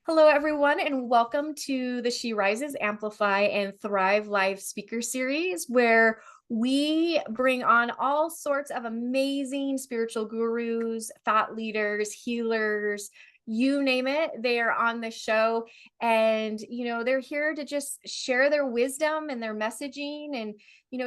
Hello, everyone, and welcome to the SheRises, Amplify, and Thrive Live speaker series, where we bring on all sorts of amazing spiritual gurus, thought leaders, healers, you name it, they are on the show. And, they're here to just share their wisdom and their messaging and,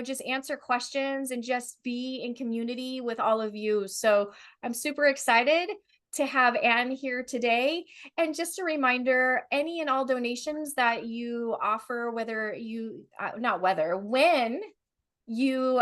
just answer questions and just be in community with all of you. So I'm super excited to have Anne here today. And just a reminder, any and all donations that you offer, whether you, not whether, when you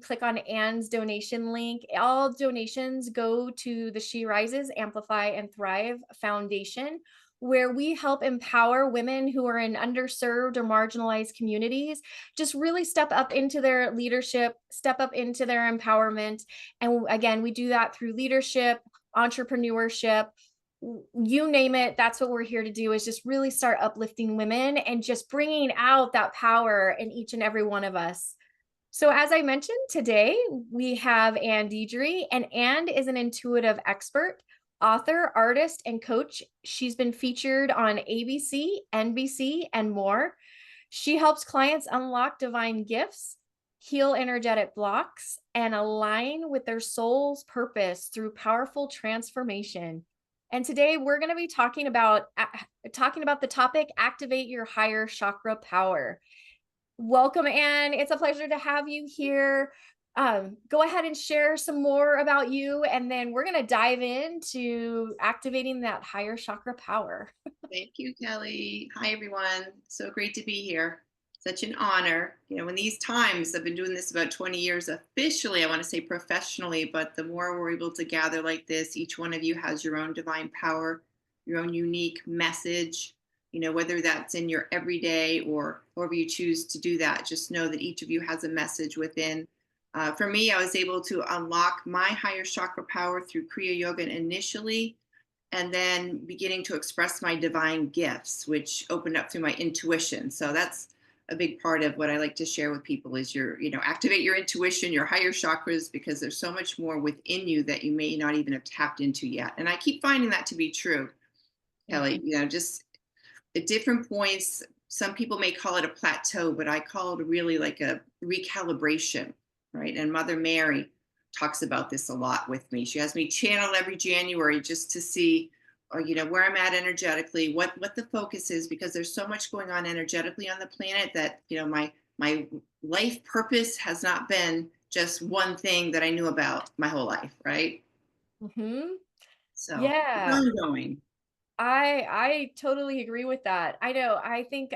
click on Anne's donation link, all donations go to the She Rises, Amplify, and Thrive Foundation, where we help empower women who are in underserved or marginalized communities, just really step up into their leadership, step up into their empowerment. And again, we do that through leadership, entrepreneurship, you name it. That's what we're here to do, is just really start uplifting women and just bringing out that power in each and every one of us. So as I mentioned, today we have Anne Deidre, and Anne is an intuitive expert, author, artist, and coach. She's been featured on ABC, NBC, and more. She helps clients unlock divine gifts, heal energetic blocks, and align with their soul's purpose through powerful transformation. And today we're going to be talking about the topic, activate your higher chakra power. Welcome, Anne. It's a pleasure to have you here. Go ahead and share some more about you, and then we're going to dive into activating that higher chakra power. Thank you, Kelly. Hi, everyone. So great to be here. Such an honor. In these times, I've been doing this about 20 years officially, I want to say professionally, but the more we're able to gather like this, each one of you has your own divine power, your own unique message, whether that's in your everyday or however you choose to do that. Just know that each of you has a message within. For me, I was able to unlock my higher chakra power through Kriya Yoga initially, and then beginning to express my divine gifts, which opened up through my intuition. So that's a big part of what I like to share with people is activate your intuition, your higher chakras, because there's so much more within you that you may not even have tapped into yet. And I keep finding that to be true, Kelly. Just at different points, some people may call it a plateau, but I call it really like a recalibration, right? And Mother Mary talks about this a lot with me. She has me channel every January just to see, where I'm at energetically, what the focus is, because there's so much going on energetically on the planet that, my life purpose has not been just one thing that I knew about my whole life, right? Mm-hmm. So it's Yeah. ongoing. I totally agree with that. I know. I think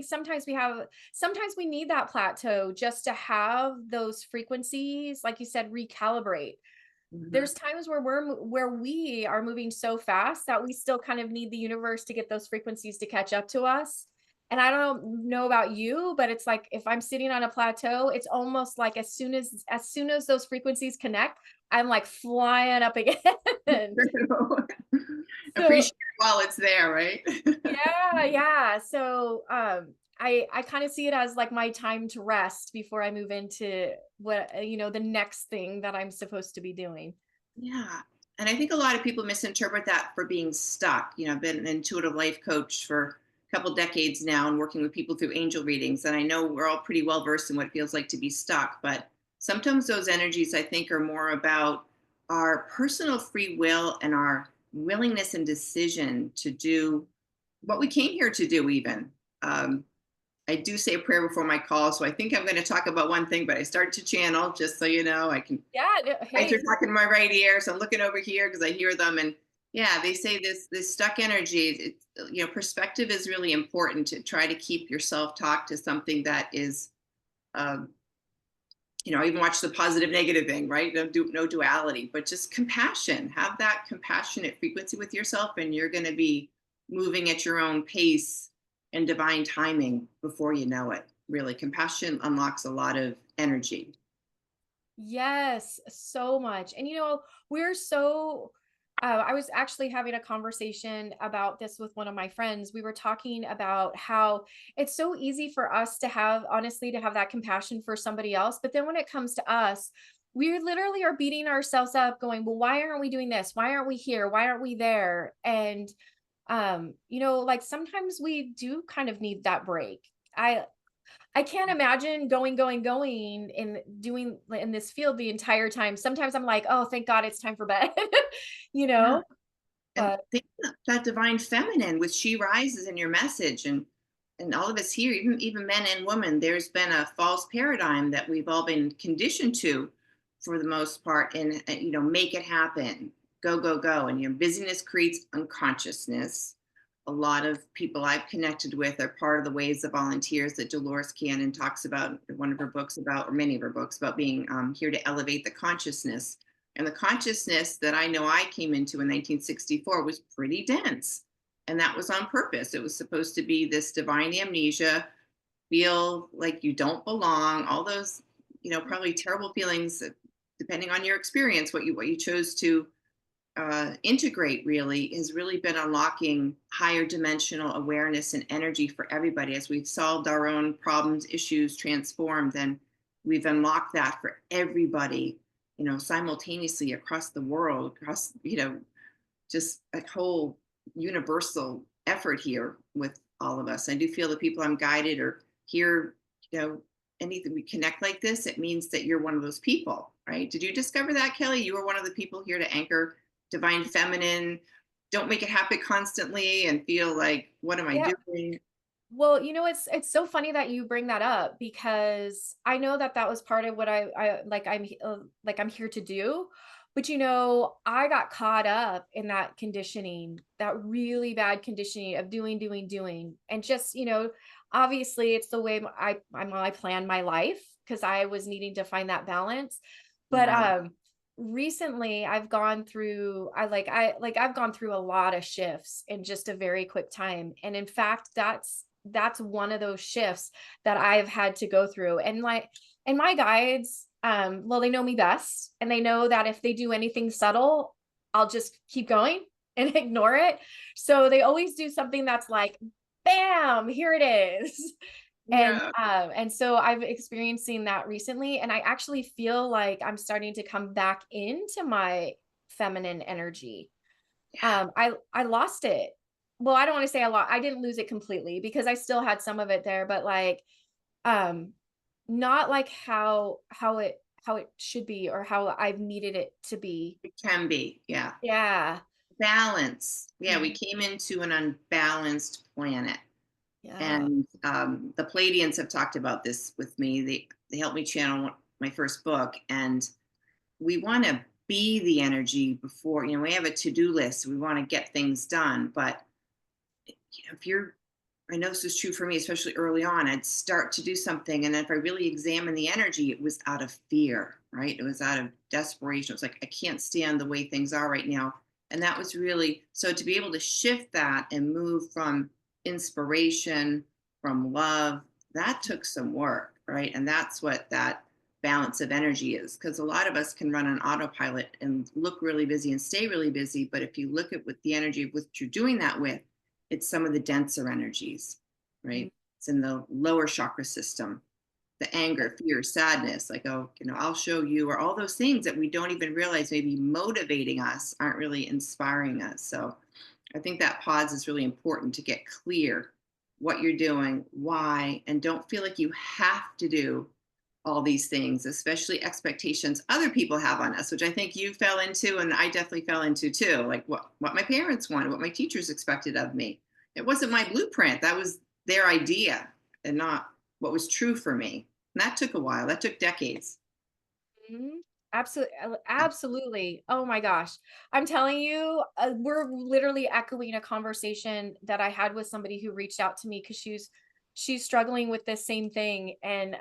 sometimes we need that plateau just to have those frequencies, like you said, recalibrate. Mhm. There's times where we are moving so fast that we still kind of need the universe to get those frequencies to catch up to us. And I don't know about you, but it's like if I'm sitting on a plateau, it's almost like as soon as those frequencies connect, I'm like flying up again. So Appreciate it while it's there, right? yeah, yeah. So I kind of see it as like my time to rest before I move into what the next thing that I'm supposed to be doing. Yeah. And I think a lot of people misinterpret that for being stuck. I've been an intuitive life coach for a couple decades now and working with people through angel readings. And I know we're all pretty well versed in what it feels like to be stuck. But sometimes those energies, I think, are more about our personal free will and our willingness and decision to do what we came here to do, even. Um, I do say a prayer before my call. So I think I'm going to talk about one thing, but I start to channel just so you know. I can Yeah, Lights are hey. talking to my right ear, so I'm looking over here because I hear them. And yeah, they say this stuck energy. Perspective is really important to try to keep yourself talk to something that is, um, even watch the positive negative thing, right? No duality, but just compassion. Have that compassionate frequency with yourself, and you're going to be moving at your own pace and divine timing before you know it. Really, compassion unlocks a lot of energy. Yes, so much. And we're so I was actually having a conversation about this with one of my friends. We were talking about how it's so easy for us to have, honestly, to have that compassion for somebody else. But then when it comes to us, we literally are beating ourselves up going, well, why aren't we doing this? Why aren't we here? Why aren't we there? And like sometimes we do kind of need that break. I I can't imagine going and doing in this field the entire time. Sometimes I'm like, "Oh, thank God it's time for bed." you Yeah. know? And But think about that divine feminine with She Rises in your message, and all of us here, even men and women, there's been a false paradigm that we've all been conditioned to for the most part, and make it happen, go go go, and busyness creates unconsciousness. A lot of people I've connected with are part of the waves of volunteers that Dolores Cannon talks about in one of her books about, or many of her books about being here to elevate the consciousness. And the consciousness that I know I came into in 1964 was pretty dense. And that was on purpose. It was supposed to be this divine amnesia, feel like you don't belong, all those, probably terrible feelings, depending on your experience, what you chose to integrate really has really been unlocking higher dimensional awareness and energy for everybody as we've solved our own problems, issues, transformed, and we've unlocked that for everybody, simultaneously across the world, across, just a whole universal effort here with all of us. I do feel the people I'm guided or hear, anything we connect like this, it means that you're one of those people, right? Did you discover that, Kelly? You were one of the people here to anchor divine feminine. Don't make it happen constantly and feel like, what am I yeah. doing? Well, it's so funny that you bring that up because I know that that was part of what like I'm here to do. But I got caught up in that conditioning, that really bad conditioning of doing, and just obviously it's the way I plan my life because I was needing to find that balance. But Yeah. recently I've gone through I've gone through a lot of shifts in just a very quick time, and in fact that's one of those shifts that I've had to go through. And my guides, well, they know me best and they know that if they do anything subtle, I'll just keep going and ignore it. So they always do something that's like, bam, here it is. Yeah. And so I've experiencing that recently, and I actually feel like I'm starting to come back into my feminine energy. Yeah. I lost it. Well, I don't want to say I didn't lose it completely because I still had some of it there, but um, not like how it should be or how I've needed it to be. It can be. Yeah. Yeah. Balance. Yeah. We Mhm. came into an unbalanced planet. Yeah. And the Palladians have talked about this with me. They helped me channel my first book, and we want to be the energy before. We have a to-do list. We want to get things done, but if you're, I know this is true for me, especially early on. I'd start to do something, and if I really examine the energy, it was out of fear, right? It was out of desperation. It was like, I can't stand the way things are right now. And that was really so to be able to shift that and move from inspiration, from love, that took some work, right? And that's what that balance of energy is. Because a lot of us can run on autopilot and look really busy and stay really busy. But if you look at what the energy of what you're doing that with, it's some of the denser energies, Mhm. right? It's in the lower chakra system, the anger, fear, sadness, like, oh, I'll show you, or all those things that we don't even realize maybe motivating us aren't really inspiring us. So I think that pause is really important to get clear what you're doing, why, and don't feel like you have to do all these things, especially expectations other people have on us, which I think you fell into and I definitely fell into too. Like what my parents wanted, what my teachers expected of me. It wasn't my blueprint. That was their idea and not what was true for me. And that took a while. That took decades. Mhm. Absolutely. Oh my gosh. I'm telling you, we're literally echoing a conversation that I had with somebody who reached out to me because she's struggling with this same thing. And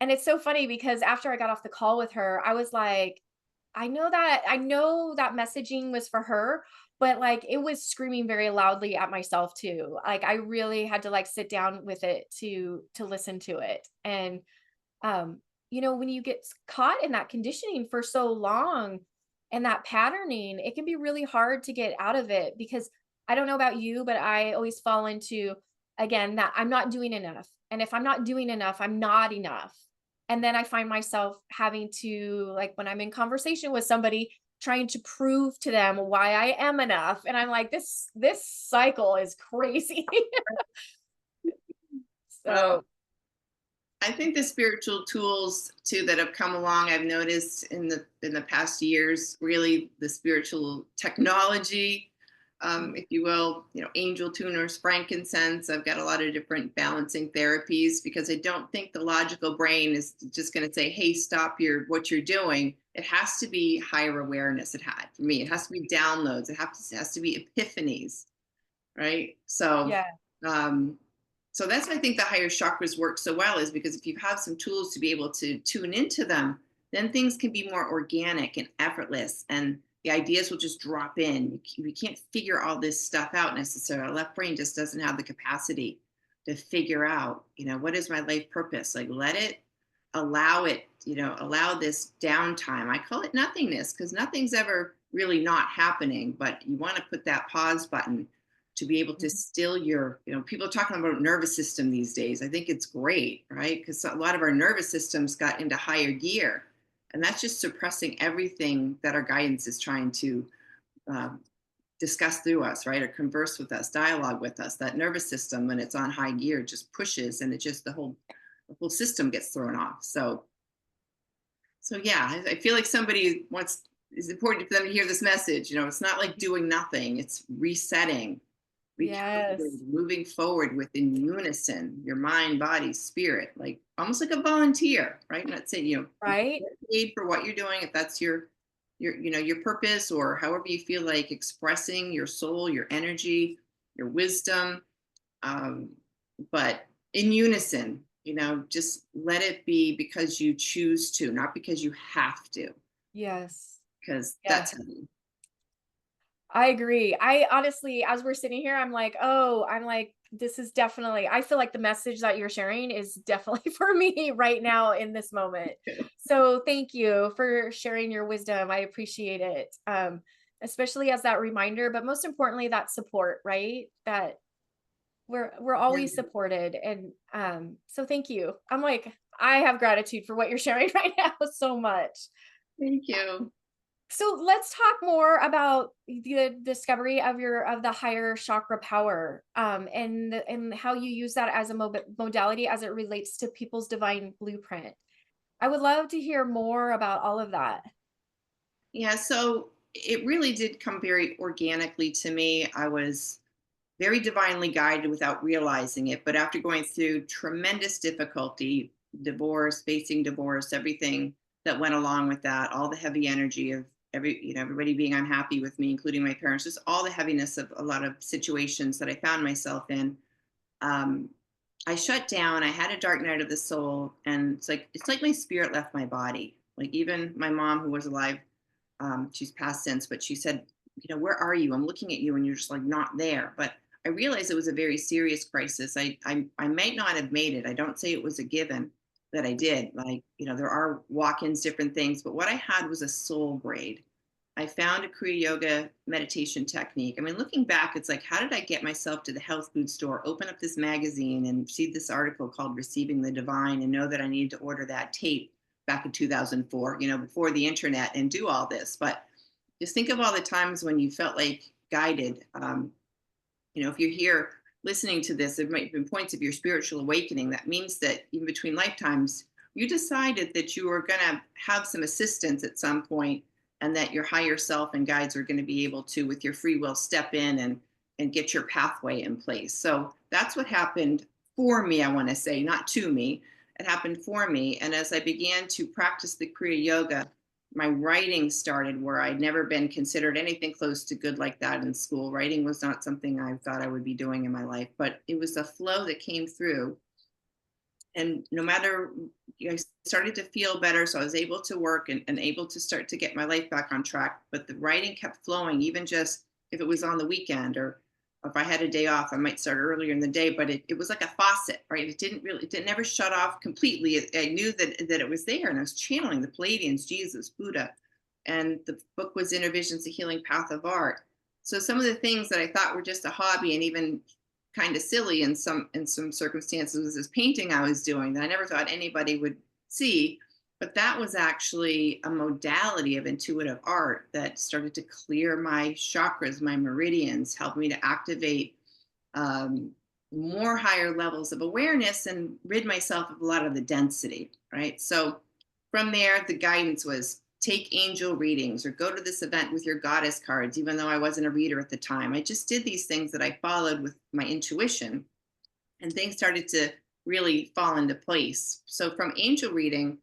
it's so funny because after I got off the call with her, I was like, I know that messaging was for her, but like it was screaming very loudly at myself too. Like I really had to like sit down with it to listen to it. And um, when you get caught in that conditioning for so long and that patterning, it can be really hard to get out of it because I don't know about you, but I always fall into, again, that I'm not doing enough. And if I'm not doing enough, I'm not enough. And then I find myself having to, like, when I'm in conversation with somebody, trying to prove to them why I am enough. And I'm like, this cycle is crazy. Well, So I think the spiritual tools too that have come along, I've noticed in the past years, really the spiritual technology, if you will, angel tuners, frankincense. I've got a lot of different balancing therapies because I don't think the logical brain is just going to say, "Hey, stop what you're doing." It has to be higher awareness. It had for me. It has to be downloads. Has to be epiphanies, right? yeah, Um, so that's why I think the higher chakras work so well, is because if you have some tools to be able to tune into them, then things can be more organic and effortless, and the ideas will just drop in. We can't figure all this stuff out necessarily. Our left brain just doesn't have the capacity to figure out, what is my life purpose? Like, let it, allow it, allow this downtime. I call it nothingness because nothing's ever really not happening, but you want to put that pause button to be able to mhm, still your, people are talking about nervous system these days. I think it's great, right? Because a lot of our nervous systems got into higher gear, and that's just suppressing everything that our guidance is trying to um, discuss through us, right? Or converse with us, dialogue with us. That nervous system, when it's on high gear, just pushes, and it just, the whole system gets thrown off. So yeah, I feel like somebody wants, it's important for them to hear this message. It's not like doing nothing, it's resetting, yes, recalibrating, moving forward within unison, your mind, body, spirit, like almost like a volunteer, right? Not saying, you right, get paid for what you're doing, if that's your purpose, or however you feel like expressing your soul, your energy, your wisdom. Um, but in unison, just let it be because you choose to, not because you have to, yes, because yeah. that's heavy. I agree. I honestly, as we're sitting here, I'm like, oh, I'm like, this is definitely, I feel like the message that you're sharing is definitely for me right now in this moment. So thank you for sharing your wisdom. I appreciate it. Especially as that reminder, but most importantly, that support, right? That we're Yeah, always supported. And so thank you. I'm like, I have gratitude for what you're sharing right now so much. thank you. So let's talk more about the discovery of the higher chakra power, and how you use that as a modality as it relates to people's divine blueprint. I would love to hear more about all of that. Yeah, so it really did come very organically to me. I was very divinely guided without realizing it. But after going through tremendous difficulty, divorce, facing divorce, everything that went along with that, all the heavy energy of everybody being unhappy with me, including my parents, just all the heaviness of a lot of situations that I found myself in. Um, I shut down. I had a dark night of the soul, and it's like my spirit left my body. Like, even my mom, who was alive, she's passed since, but she said, "Where are you? I'm looking at you, and you're just like not there." But I realized it was a very serious crisis. I might not have made it. I don't say it was a given that I did. Like, there are walk-ins, different things, but what I had was a soul grade. I found a Kriya Yoga meditation technique. I mean, looking back, it's like, how did I get myself to the health food store, open up this magazine, and see this article called Receiving the Divine, and know that I needed to order that tape back in 2004, before the internet, and do all this. But just think of all the times when you felt like guided. If you're here listening to this, there might have been points of your spiritual awakening. That means that in between lifetimes, you decided that you were going to have some assistance at some point, and that your higher self and guides are going to be able to, with your free will, step in and get your pathway in place. So that's what happened for me, I want to say, not to me. It happened for me. And as I began to practice the Kriya Yoga, my writing started, where I'd never been considered anything close to good like that in school. Writing was not something I thought I would be doing in my life, but it was a flow that came through. And no matter, I started to feel better. So I was able to work, and able to start to get my life back on track. But the writing kept flowing, even just if it was on the weekend, or if I had a day off, I might start earlier in the day, but it was like a faucet, right? It didn't never shut off completely. I knew that it was there, and I was channeling the Palladians, Jesus, Buddha. And the book was Inner Visions, The Healing Path of Art. So some of the things that I thought were just a hobby, and even kind of silly in some circumstances, was this painting I was doing that I never thought anybody would see. But that was actually a modality of intuitive art that started to clear my chakras, my meridians, helped me to activate um, more higher levels of awareness and rid myself of a lot of the density, right? So from there, the guidance was take angel readings or go to this event with your goddess cards, even though I wasn't a reader at the time. I just did these things that I followed with my intuition, and things started to really fall into place. So from angel reading,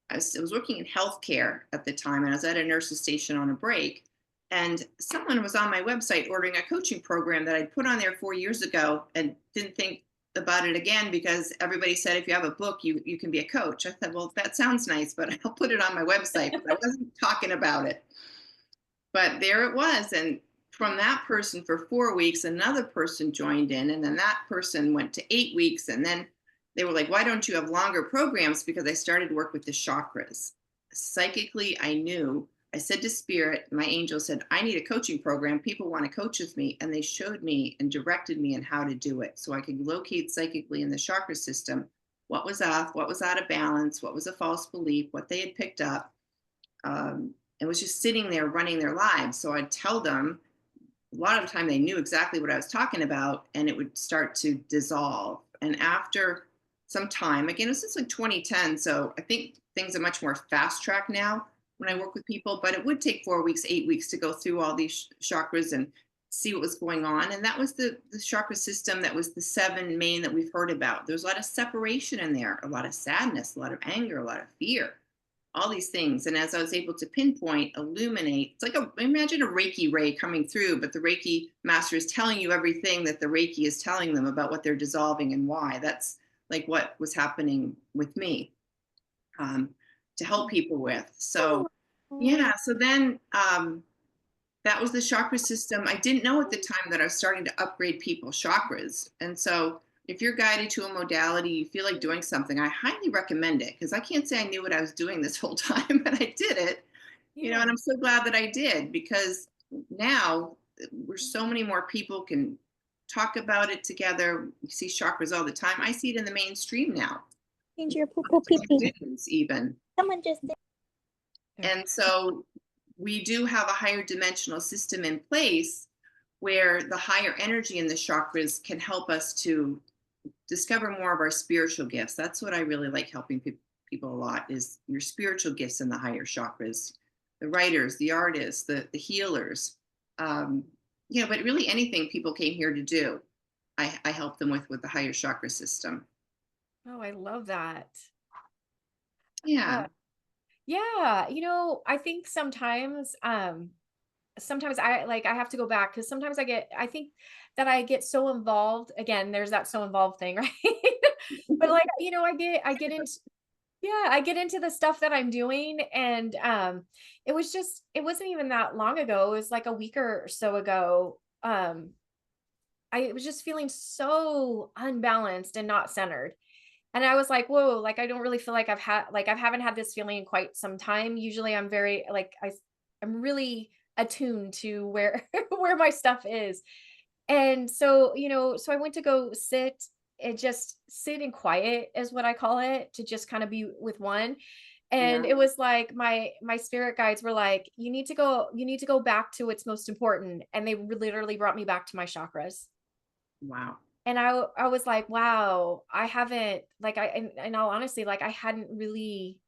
I was working in healthcare at the time, and I was at a nurse's station on a break. And someone was on my website ordering a coaching program that I'd put on there 4 years ago and didn't think about it again because everybody said if you have a book, you can be a coach. I thought, well, that sounds nice, but I'll put it on my website. But I wasn't talking about it. But there it was. And from that person for 4 weeks, another person joined in, and then that person went to 8 weeks. And then they were like, why don't you have longer programs? Because I started to work with the chakras. Psychically, I knew. I said to Spirit, my angel said, I need a coaching program. People want to coach with me. And they showed me and directed me in how to do it. So I could locate psychically in the chakra system what was off, what was out of balance, what was a false belief, what they had picked up. And was just sitting there running their lives. So I'd tell them, a lot of the time they knew exactly what I was talking about, and it would start to dissolve. And after some time, again, this is like 2010, so I think things are much more fast track now when I work with people, but it would take 4 weeks, 8 weeks to go through all these chakras and see what was going on. And that was the chakra system that was the seven main that we've heard about. There's a lot of separation in there, a lot of sadness, a lot of anger, a lot of fear, all these things. And as I was able to pinpoint, illuminate, it's like imagine a Reiki ray coming through, but the Reiki master is telling you everything that the Reiki is telling them about what they're dissolving and why. That's like what was happening with me, um, to help people with. So, Oh, yeah. So then that was the chakra system. I didn't know at the time that I was starting to upgrade people's chakras. And so if you're guided to a modality, you feel like doing something, I highly recommend it because I can't say I knew what I was doing this whole time, but I did it, and yeah. I'm so glad that I did because now we're so many more people can talk about it together. You see chakras all the time. I see it in the mainstream now, Change your poo poo pee pee. students even. Someone just did. There. And so we do have a higher dimensional system in place where the higher energy in the chakras can help us to discover more of our spiritual gifts. That's what I really like helping people a lot is your spiritual gifts in the higher chakras, the writers, the artists, the healers. Um, but really anything people came here to do, I help them with the higher chakra system. Oh, I love that. Yeah. Uh, yeah, I think sometimes I have to go back because sometimes I think that I get so involved. Again, there's that so involved thing, right? But like, I get into yeah, I get into the stuff that I'm doing, and it wasn't even that long ago. It was like a week or so ago. I was just feeling so unbalanced and not centered. And I was like, whoa, like I don't really feel like I haven't had this feeling in quite some time. Usually I'm very like I'm really attuned to where where my stuff is. And so, so I went to go sit and just sit in quiet is what I call it, to just kind of be with one. And Yeah. it was like my spirit guides were like, you need to go back to what's most important. And they literally brought me back to my chakras. Wow. And I was like, wow, I haven't like in all honesty, like I hadn't really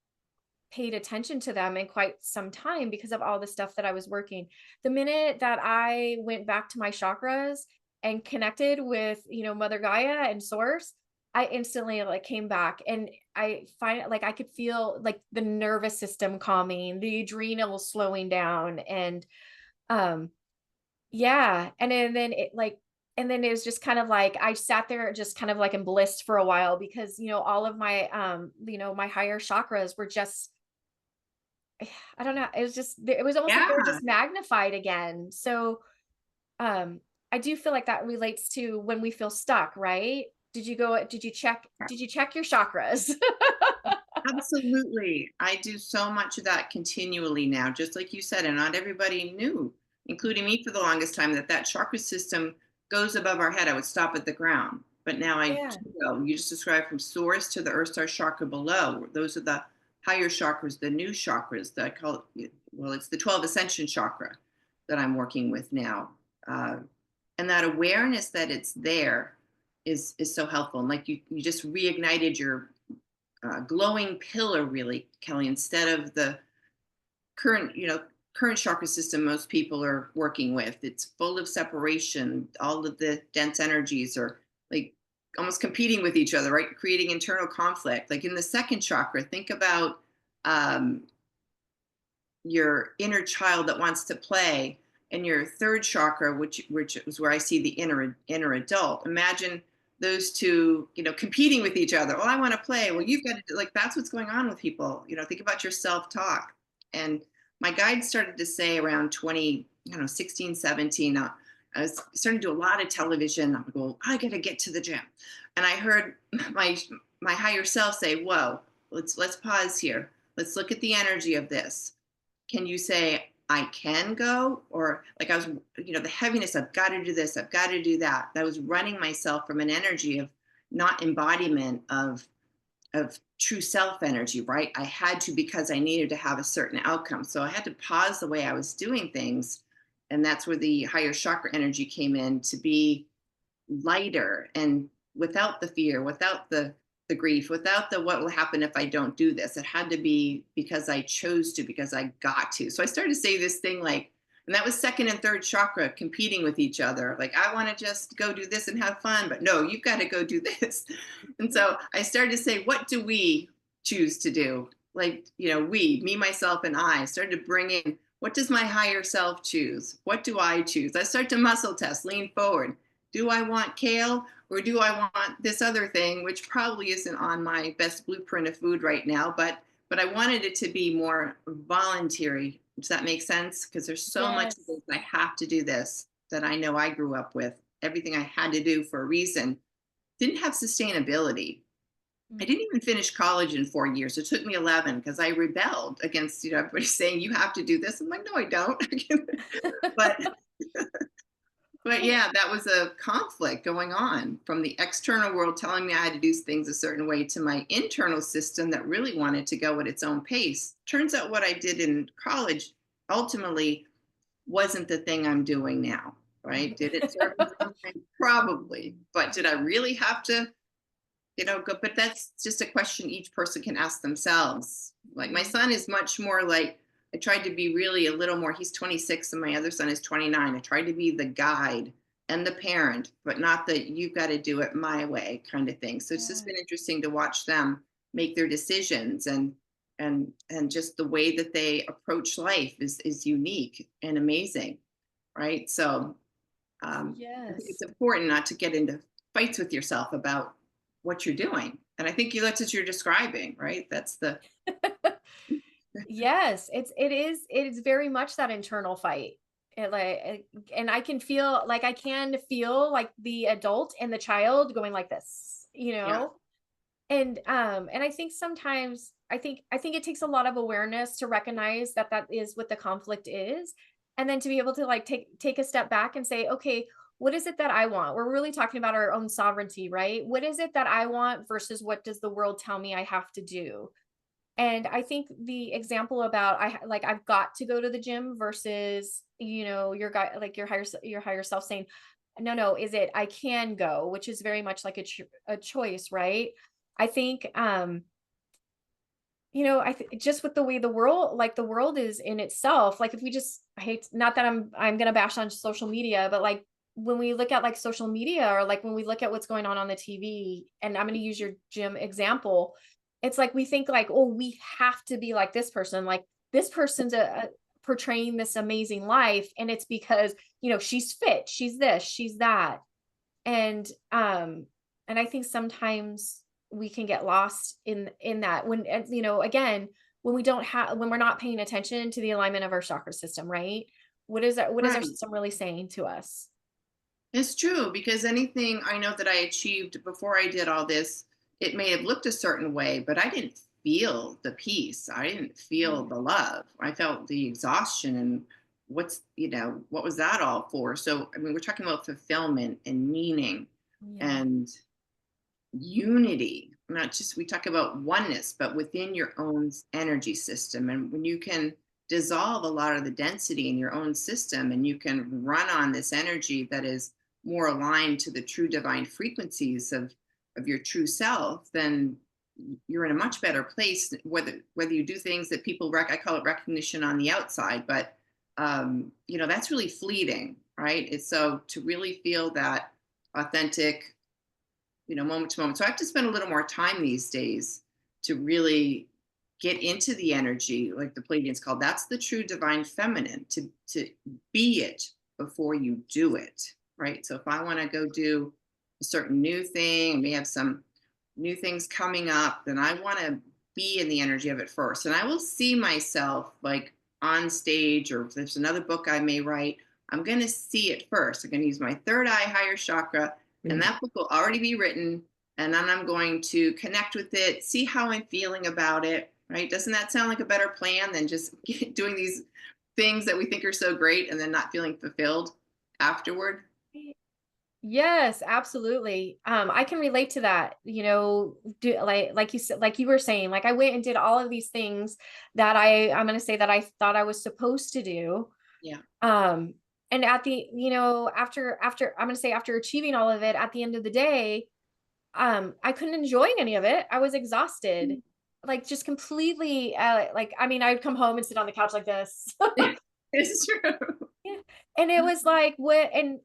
paid attention to them in quite some time because of all the stuff that I was working. The minute that I went back to my chakras and connected with, Mother Gaia and source, I instantly like came back, and I find like I could feel like the nervous system calming, the adrenals slowing down, and um yeah, and then it was just kind of like I sat there just kind of like in bliss for a while because, all of my my higher chakras were just I don't know, it was almost like they were Yeah. just magnified again. So, I do feel like that relates to when we feel stuck, right? Did you check your chakras? Absolutely. I do so much of that continually now, just like you said, and not everybody knew, including me for the longest time, that chakra system goes above our head. I would stop at the ground. But now I Yeah. do know. You just described from source to the earth star chakra below. Those are the higher chakras, the new chakras that I call it, well, it's the 12 ascension chakra that I'm working with now. Uh, and that awareness that it's there is so helpful. And like you just reignited your glowing pillar, really, Kelly, instead of the current, current chakra system most people are working with. It's full of separation. All of the dense energies are like almost competing with each other, right? Creating internal conflict. Like in the second chakra, think about um, your inner child that wants to play, and your third chakra, which is where I see the inner adult. Imagine those two, competing with each other. Oh, I want to play. Well, you've got to do, like, that's what's going on with people. Think about your self-talk. And my guide started to say around 20, 16, 17, I was starting to do a lot of television. I would go, I got to get to the gym. And I heard my higher self say, whoa, let's pause here. Let's look at the energy of this. Can you say, I can go? Or like I was, the heaviness, I've got to do this, I've got to do that. I was running myself from an energy of not embodiment of true self energy, right? I had to, because I needed to have a certain outcome. So I had to pause the way I was doing things. And that's where the higher chakra energy came in, to be lighter and without the fear, without the grief, without the what will happen if I don't do this. It had to be because I chose to, because I got to. So I started to say this thing like, and that was second and third chakra competing with each other. Like, I want to just go do this and have fun, but no, you've got to go do this. And so I started to say, what do we choose to do? Like, we, me, myself, and I started to bring in, what does my higher self choose? What do I choose? I start to muscle test, lean forward. Do I want kale, or do I want this other thing, which probably isn't on my best blueprint of food right now, but I wanted it to be more voluntary. Does that make sense? Because there's so much of Yes. this, I have to do this, that I know I grew up with. Everything I had to do for a reason didn't have sustainability. I Mm. didn't even finish college in 4 years. It took me 11 because I rebelled against, everybody saying you have to do this. I'm like, no, I don't. but But yeah, that was a conflict going on from the external world telling me I had to do things a certain way, to my internal system that really wanted to go at its own pace. Turns out what I did in college ultimately wasn't the thing I'm doing now, right? Did it serve me something? Probably. But did I really have to, go? But that's just a question each person can ask themselves. Like, my son is much more like, I tried to be really a little more, he's 26 and my other son is 29. I tried to be the guide and the parent, but not the you've got to do it my way kind of thing. So it's just Yeah. been interesting to watch them make their decisions, and just the way that they approach life is unique and amazing, right? So I think it's Yes. important not to get into fights with yourself about what you're doing. And I think that's what you're describing, right? That's the Yes, it is very much that internal fight. And I can feel like the adult and the child going like this, yeah, And I think sometimes I think it takes a lot of awareness to recognize that that is what the conflict is, and then to be able to like take a step back and say, okay, what is it that I want? We're really talking about our own sovereignty, right? What is it that I want versus what does the world tell me I have to do? And I think the example about I've got to go to the gym versus, your guy, like your higher self saying, no, no, is it I can go, which is very much like a choice, right? I think just with the way the world is in itself, like if we just I hate not that I'm gonna bash on social media, but like when we look at like social media, or like when we look at what's going on the TV, and I'm gonna use your gym example, it's like we think like, oh, we have to be like this person's portraying this amazing life, and it's because she's fit, she's this, she's that, and I think sometimes we can get lost in that when again, when we're not paying attention to the alignment of our chakra system, right? What is our right. system really saying to us? It's true, because anything I know that I achieved before I did all this, it may have looked a certain way, but I didn't feel the peace. I didn't feel Yeah. the love. I felt the exhaustion, and what was that all for? So, I mean, we're talking about fulfillment and meaning Yeah. and unity. not just, we talk about oneness, but within your own energy system. And when you can dissolve a lot of the density in your own system and you can run on this energy that is more aligned to the true divine frequencies of your true self, then you're in a much better place. Whether you do things that people I call it recognition on the outside, but that's really fleeting, right? It's so to really feel that authentic, moment to moment. So I have to spend a little more time these days to really get into the energy, like the Pleiadians call. That's the true divine feminine, to be it before you do it, right? So if I want to go do a certain new thing, I may have some new things coming up, then I want to be in the energy of it first. And I will see myself like on stage, or if there's another book I may write, I'm going to see it first. I'm going to use my third eye higher chakra, and that book will already be written. And then I'm going to connect with it, see how I'm feeling about it, right? Doesn't that sound like a better plan than just doing these things that we think are so great and then not feeling fulfilled afterward? Yes, absolutely. I can relate to that. Like you said, like you were saying, like I went and did all of these things that I'm going to say that I thought I was supposed to do. Yeah. And at the, after I'm going to say after achieving all of it, at the end of the day, I couldn't enjoy any of it. I was exhausted, like just completely, I mean, I'd come home and sit on the couch like this. It's true. Yeah. And it was like, what, and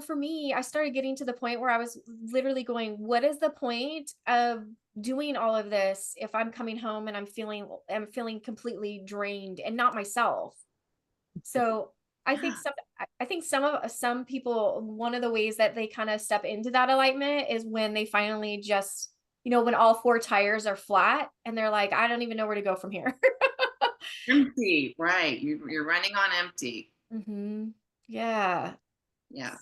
for me, I started getting to the point where I was literally going, what is the point of doing all of this if I'm coming home and I'm feeling completely drained and not myself? So I think some people, one of the ways that they kind of step into that alignment is when they finally just, when all four tires are flat and they're like, I don't even know where to go from here. Empty, right? You're running on empty. Yeah. Yeah.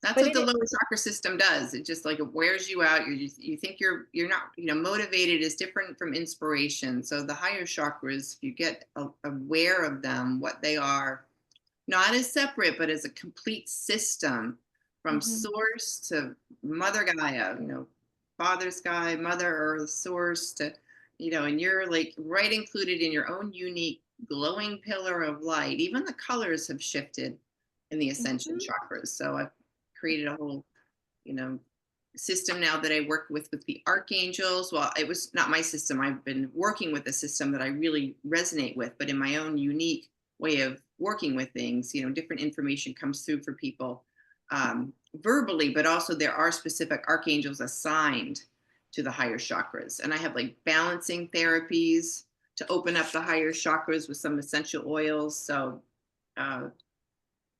That's But what the lower chakra system does. It just like it wears you out. You think you're not, motivated is different from inspiration. So the higher chakras, if you get aware of them, what they are, not as separate, but as a complete system from source to Mother Gaia, Father Sky, Mother Earth, source to, and you're like right included in your own unique glowing pillar of light. Even the colors have shifted in the ascension chakras. So I've created a whole, system now that I work with the archangels. Well, it was not my system. I've been working with a system that I really resonate with, but in my own unique way of working with things, different information comes through for people verbally, but also there are specific archangels assigned to the higher chakras. And I have like balancing therapies to open up the higher chakras with some essential oils. So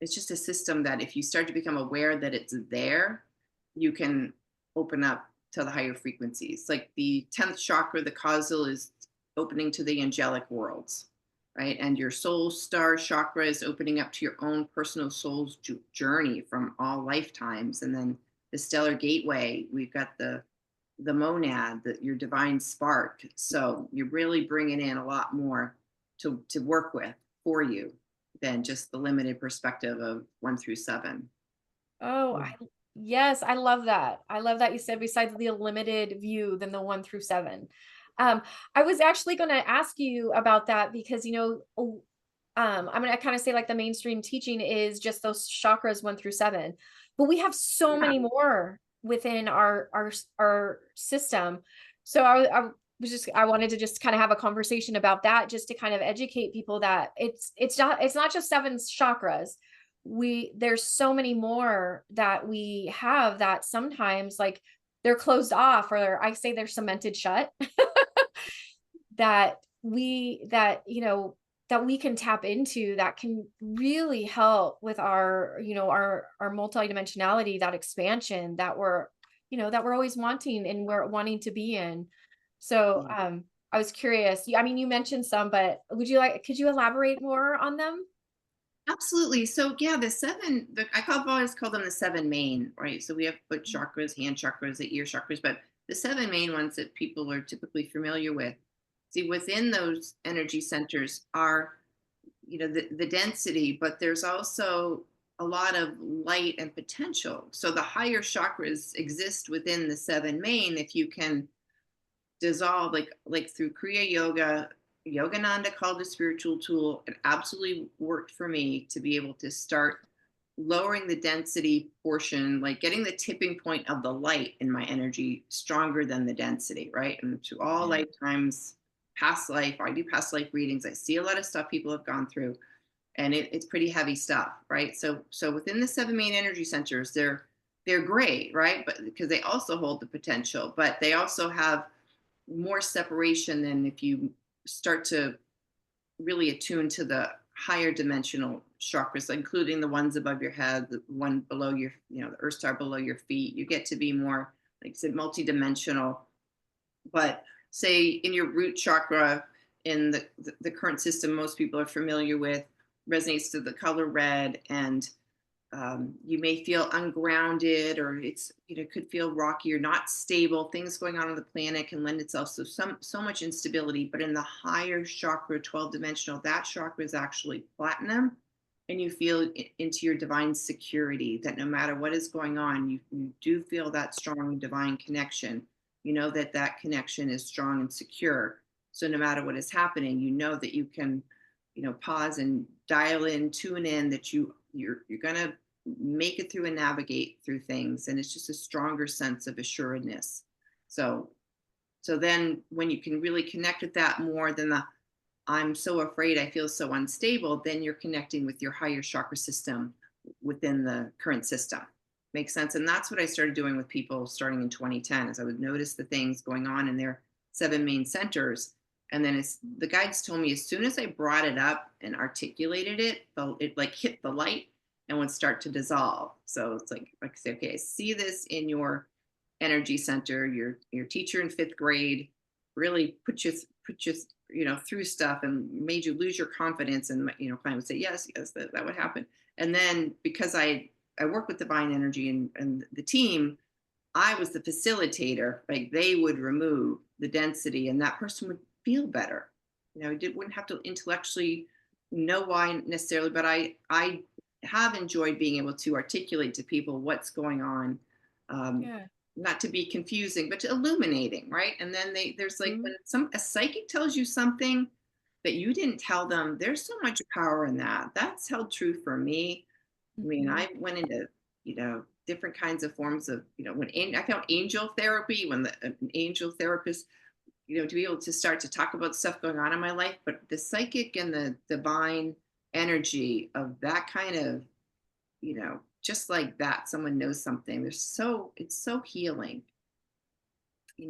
it's just a system that if you start to become aware that it's there, you can open up to the higher frequencies. Like the 10th chakra, the causal, is opening to the angelic worlds, right? And your soul star chakra is opening up to your own personal soul's journey from all lifetimes. And then the stellar gateway, we've got the monad, your divine spark. So you're really bringing in a lot more to work with for you than just the limited perspective of 1 through 7. Oh, yes, I love that. I love that you said besides the limited view than the 1 through 7. I was actually going to ask you about that because, I'm going to kind of say like the mainstream teaching is just those chakras 1 through 7, but we have so many more within our system. So I wanted to just kind of have a conversation about that, just to kind of educate people that it's not just 7 chakras. There's so many more that we have that sometimes like they're closed off, or I say they're cemented shut. that we can tap into, that can really help with our multidimensionality, that expansion that we're always wanting and we're wanting to be in. So I was curious. I mean, you mentioned some, but could you elaborate more on them? Absolutely. So yeah, I've always called them the 7 main, right? So we have foot chakras, hand chakras, the ear chakras, but the 7 main ones that people are typically familiar with. See, within those energy centers are, the density, but there's also a lot of light and potential. So the higher chakras exist within the 7 main if you can dissolve, like through Kriya Yoga. Yogananda called it a spiritual tool. It absolutely worked for me to be able to start lowering the density portion, like getting the tipping point of the light in my energy stronger than the density, right? And to all Yeah. lifetimes, past life, I do past life readings. I see a lot of stuff people have gone through, and it's pretty heavy stuff, right? So within the seven main energy centers, they're great, right? But because they also hold the potential, but they also have more separation than if you start to really attune to the higher dimensional chakras, including the ones above your head, the one below your, the earth star below your feet. You get to be more, like I said, multidimensional. But say in your root chakra, in the current system most people are familiar with, resonates to the color red, and you may feel ungrounded, or it's, could feel rocky or not stable. Things going on the planet can lend itself to so much instability. But in the higher chakra, 12 dimensional, that chakra is actually platinum, and you feel into your divine security, that no matter what is going on, you do feel that strong divine connection. You know that that connection is strong and secure. So no matter what is happening, you know that you can, pause and dial in, tune in, that you're gonna make it through and navigate through things, and it's just a stronger sense of assuredness. So so then when you can really connect with that more than the I'm so afraid, I feel so unstable, then you're connecting with your higher chakra system within the current system. Makes sense. And that's what I started doing with people starting in 2010, is I would notice the things going on in their seven main centers. And then the guides told me, as soon as I brought it up and articulated it, it like hit the light and would start to dissolve. So it's like I say, okay, I see this in your energy center. Your teacher in fifth grade really put you through stuff and made you lose your confidence, and client would say yes, yes, that would happen. And then because I work with divine energy and the team, I was the facilitator. Like, they would remove the density and that person would feel better. Wouldn't have to intellectually know why necessarily, but I have enjoyed being able to articulate to people what's going on. um, Yeah. Not to be confusing, but to illuminating, right? And then there's like, Mhm. when a psychic tells you something that you didn't tell them, there's so much power in that. That's held true for me. I mean, Mhm. I went into, different kinds of forms of, when I found angel therapy, when an angel therapist, to be able to start to talk about stuff going on in my life. But the psychic and the divine energy of that kind of, just like that, someone knows something. It's so healing.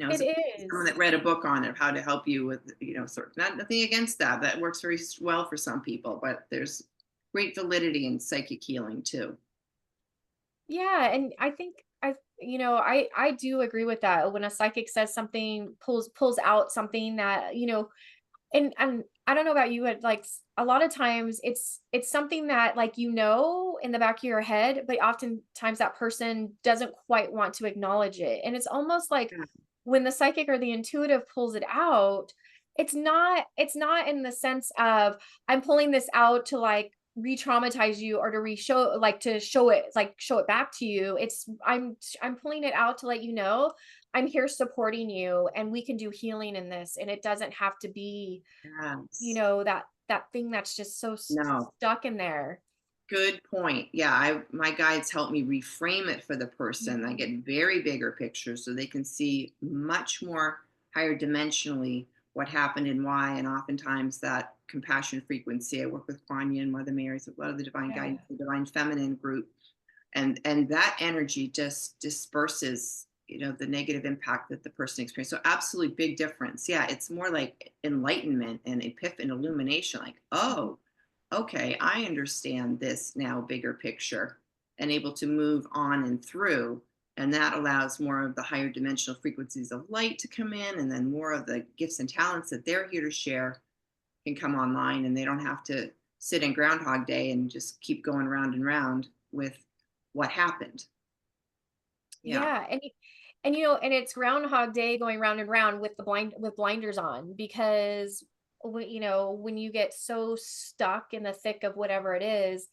As It someone is. that read a book on it, how to help you with, sort of, nothing against that. That works very well for some people, but there's great validity in psychic healing too. Yeah, and I think I do agree with that. When a psychic says something, pulls out something that, and I don't know about you, but like a lot of times it's something that, like, in the back of your head, but oftentimes that person doesn't quite want to acknowledge it. And it's almost like Yeah. when the psychic or the intuitive pulls it out, it's not in the sense of I'm pulling this out to like re-traumatize you or to re-show, like, to show it back to you. I'm pulling it out to let you know I'm here supporting you, and we can do healing in this, and it doesn't have to be, Yes. that thing that's just so No. stuck in there. Good point. Yeah, my guides help me reframe it for the person. I Mhm. get very bigger pictures so they can see much more higher dimensionally what happened and why. And oftentimes that compassion frequency. I work with Kuan Yin, Mother Mary's, a lot of the divine Yeah. guidance, the divine feminine group, and that energy just disperses, the negative impact that the person experienced. So absolutely big difference. Yeah, it's more like enlightenment and epiphany, illumination, like, Mhm. oh, okay, I understand this now, bigger picture, and able to move on and through. And that allows more of the higher dimensional frequencies of light to come in, and then more of the gifts and talents that they're here to share can come online, and they don't have to sit in Groundhog Day and just keep going round and round with what happened. Yeah. Yeah, and it's Groundhog Day going round and round with blinders on, because when you get so stuck in the thick of whatever it is,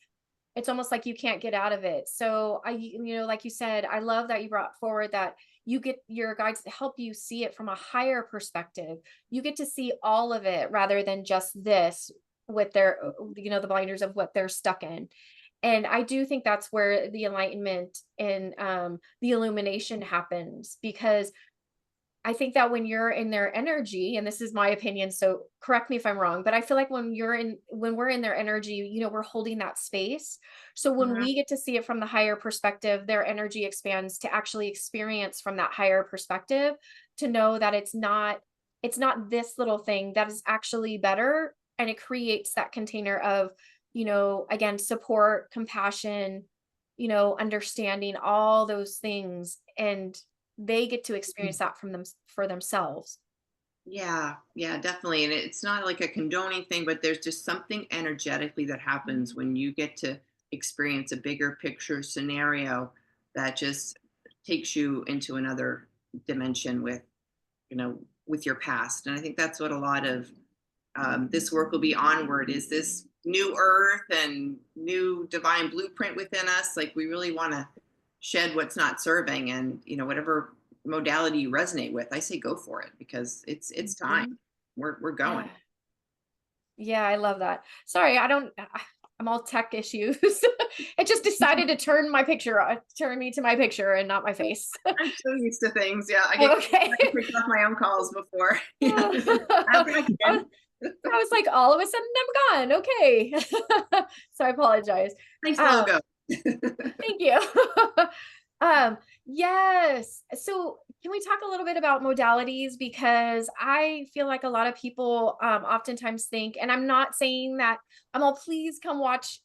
it's almost like you can't get out of it. So like you said, I love that you brought forward that you get your guides to help you see it from a higher perspective. You get to see all of it rather than just this with their, the blinders of what they're stuck in. And I do think that's where the enlightenment and the illumination happens, because I think that when you're in their energy, and this is my opinion, so correct me if I'm wrong, but I feel like when we're in their energy, we're holding that space. So when Mhm. we get to see it from the higher perspective, their energy expands to actually experience from that higher perspective, to know that it's not this little thing that is actually better. And it creates that container of, again, support, compassion, understanding, all those things. And they get to experience that from them for themselves. Yeah, yeah, definitely. And it's not like a condoning thing, but there's just something energetically that happens Mhm. when you get to experience a bigger picture scenario that just takes you into another dimension with your past. And I think that's what a lot of this work will be onward, is this new earth and new divine blueprint within us. Like, we really want to shed what's not serving, and whatever modality you resonate with, I say go for it, because it's time. Mhm. We're Yeah. going. Yeah, I love that. Sorry, I'm all tech issues. It just decided to turn me to my picture and not my face. I'm so used to things. Yeah, I get Oh, okay. picked off my own calls before. Yeah. I'm back I was again. I was like, all of a sudden I'm gone. Okay. So I apologize. Nice Um, logo. Thank you. Yes. So can we talk a little bit about modalities? Because I feel like a lot of people oftentimes think, and I'm not saying that I'm all, please come watch,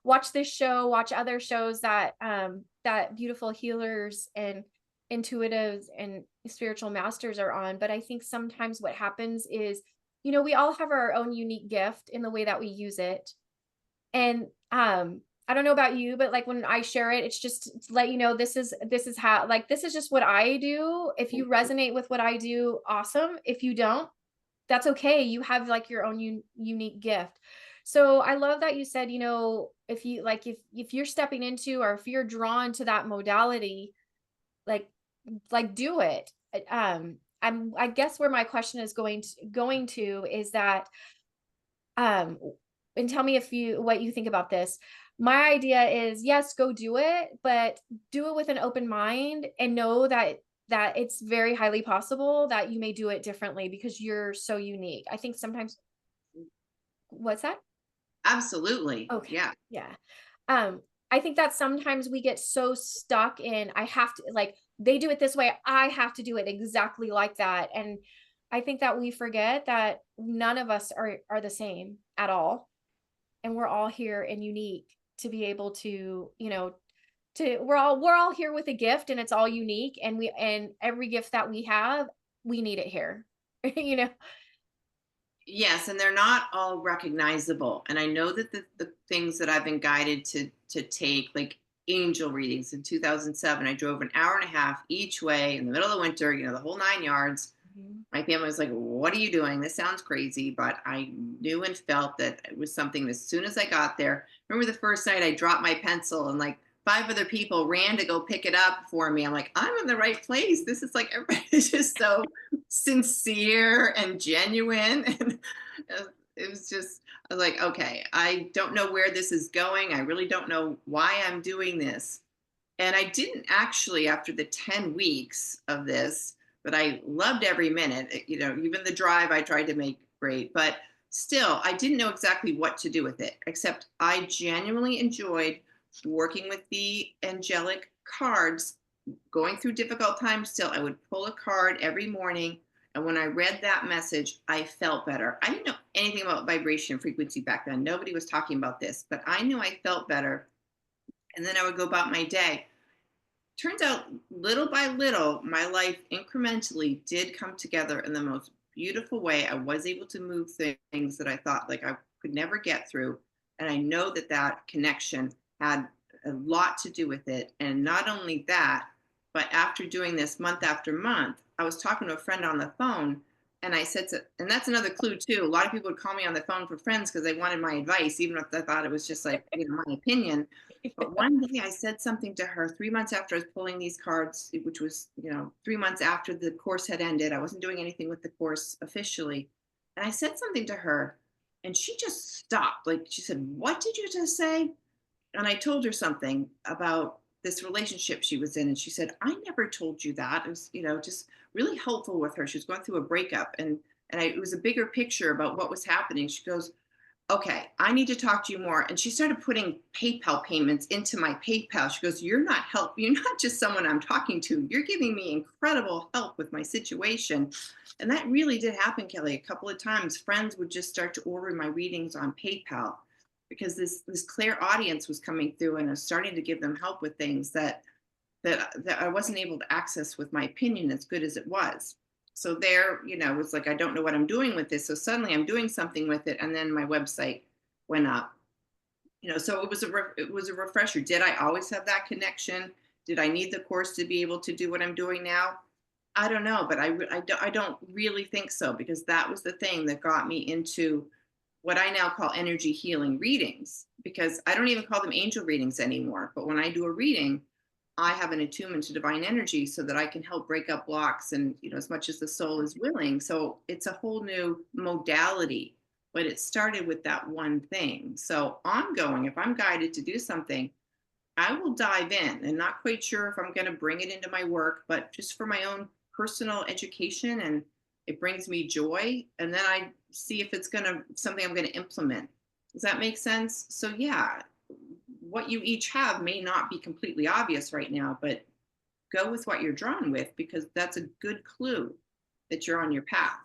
watch this show, watch other shows that beautiful healers and intuitives and spiritual masters are on. But I think sometimes what happens is, we all have our own unique gift in the way that we use it. And I don't know about you, but like when I share it, it's just to let you know, this is how, like, this is just what I do. If you resonate with what I do, awesome. If you don't, that's okay. You have like your own unique gift. So I love that you said, if you like, if you're stepping into, or if you're drawn to that modality, like do it. I guess where my question is going to is that, um, and tell me if you what you think about this. My idea is, yes, go do it, but do it with an open mind, and know that it's very highly possible that you may do it differently because you're so unique. I think sometimes, what's that? Absolutely. Okay. Yeah. Yeah. Um, I think that sometimes we get so stuck in, I have to, like, they do it this way, I have to do it exactly like that. And I think that we forget that none of us are the same at all. And we're all here and unique to be able to, we're all here with a gift, and it's all unique, and every gift that we have, we need it here. you know. Yes, and they're not all recognizable. And I know that the things that I've been guided to take, like angel readings in 2007, I drove an hour and a half each way in the middle of the winter, the whole 9 yards. Mhm. My family was like, "What are you doing? This sounds crazy." But I knew and felt that it was something. As soon as I got there, remember the first night I dropped my pencil, and like five other people ran to go pick it up for me. I'm like, I'm in the right place. This is like, everybody's just so sincere and genuine. And it was just, I was like, okay, I don't know where this is going. I really don't know why I'm doing this. And I didn't actually, after the 10 weeks of this, but I loved every minute. Even the drive I tried to make great, but still, I didn't know exactly what to do with it, except I genuinely enjoyed working with the angelic cards, going through difficult times. Still, I would pull a card every morning. And when I read that message, I felt better. I didn't know anything about vibration and frequency back then. Nobody was talking about this, but I knew I felt better. And then I would go about my day. Turns out, little by little, my life incrementally did come together in the most beautiful way. I was able to move things that I thought like I could never get through. And I know that that connection had a lot to do with it. And not only that, but after doing this month after month, I was talking to a friend on the phone And I said to, and that's another clue too. A lot of people would call me on the phone for friends because they wanted my advice, even if I thought it was just like, my opinion. But one day I said something to her 3 months after I was pulling these cards, which was, 3 months after the course had ended. I wasn't doing anything with the course officially. And I said something to her and she just stopped. Like she said, "What did you just say?" And I told her something about this relationship she was in. And she said, "I never told you that." It was, just really helpful with her. She was going through a breakup it was a bigger picture about what was happening. She goes, "Okay, I need to talk to you more." And she started putting PayPal payments into my PayPal. She goes, You're not just someone I'm talking to. You're giving me incredible help with my situation." And that really did happen, Kelly. A couple of times, friends would just start to order my readings on PayPal because this clear audience was coming through and I was starting to give them help with things that I wasn't able to access with my opinion as good as it was. So there, it's like I don't know what I'm doing with this. So suddenly I'm doing something with it, and then my website went up. So it was a refresher. Did I always have that connection? Did I need the course to be able to do what I'm doing now? I don't know, but I don't really think so, because that was the thing that got me into what I now call energy healing readings, because I don't even call them angel readings anymore. But when I do a reading, I have an attunement to divine energy so that I can help break up blocks and, as much as the soul is willing. So it's a whole new modality, but it started with that one thing. So ongoing, if I'm guided to do something, I will dive in, and not quite sure if I'm going to bring it into my work, but just for my own personal education, and it brings me joy. And then I see if it's something I'm going to implement. Does that make sense? So yeah, what you each have may not be completely obvious right now, but go with what you're drawn with, because that's a good clue that you're on your path.